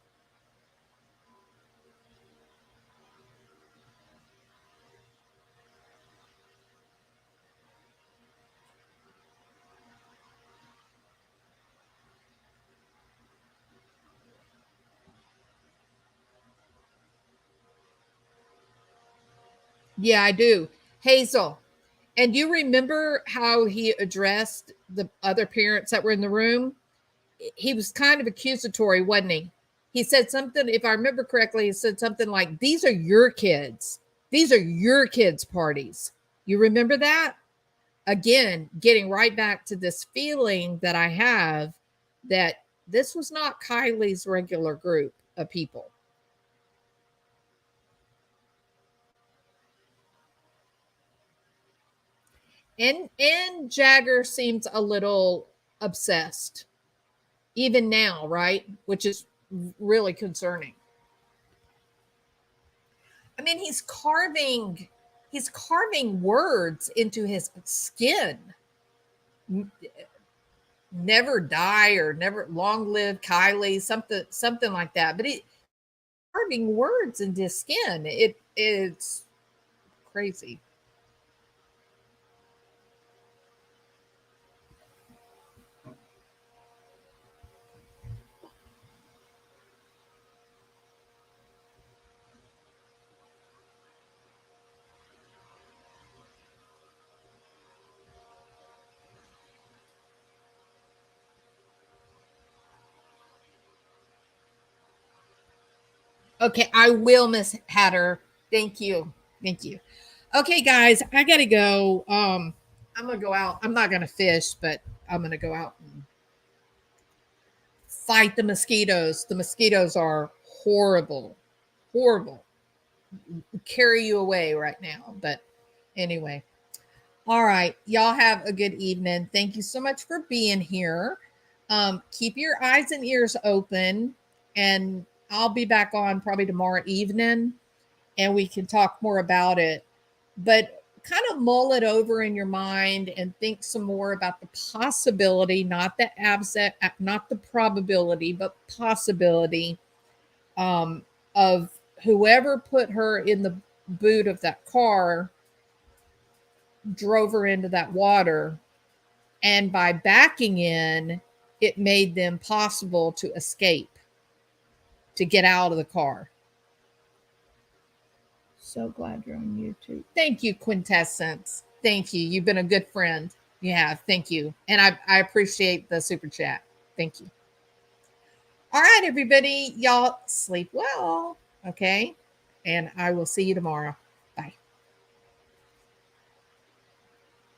Yeah, I do. Hazel, and you remember how he addressed the other parents that were in the room? He was kind of accusatory, wasn't he? He said something, if I remember correctly, he said something like, "These are your kids. These are your kids' parties." You remember that? Again, getting right back to this feeling that I have that this was not Kylie's regular group of people. And Jagger seems a little obsessed even now, right? Which is really concerning. I mean, he's carving words into his skin. Never die or never long live Kylie, something like that. But he carving words into his skin. It's crazy. Okay, I will, Miss Hatter. Thank you. Thank you. Okay, guys, I gotta go. I'm gonna go out. I'm not gonna fish, but I'm gonna go out and fight the mosquitoes. The mosquitoes are horrible, horrible. Carry you away right now. But anyway, all right, y'all have a good evening. Thank you so much for being here. Keep your eyes and ears open, and I'll be back on probably tomorrow evening, and we can talk more about it. But kind of mull it over in your mind and think some more about the possibility, not the absent, not the probability, but possibility of whoever put her in the boot of that car drove her into that water, and by backing in, it made them possible to escape, to get out of the car. So glad you're on YouTube. Thank you, Quintessence. Thank you. You've been a good friend. You have. Thank you. And I appreciate the super chat. Thank you. All right, everybody. Y'all sleep well. Okay. And I will see you tomorrow.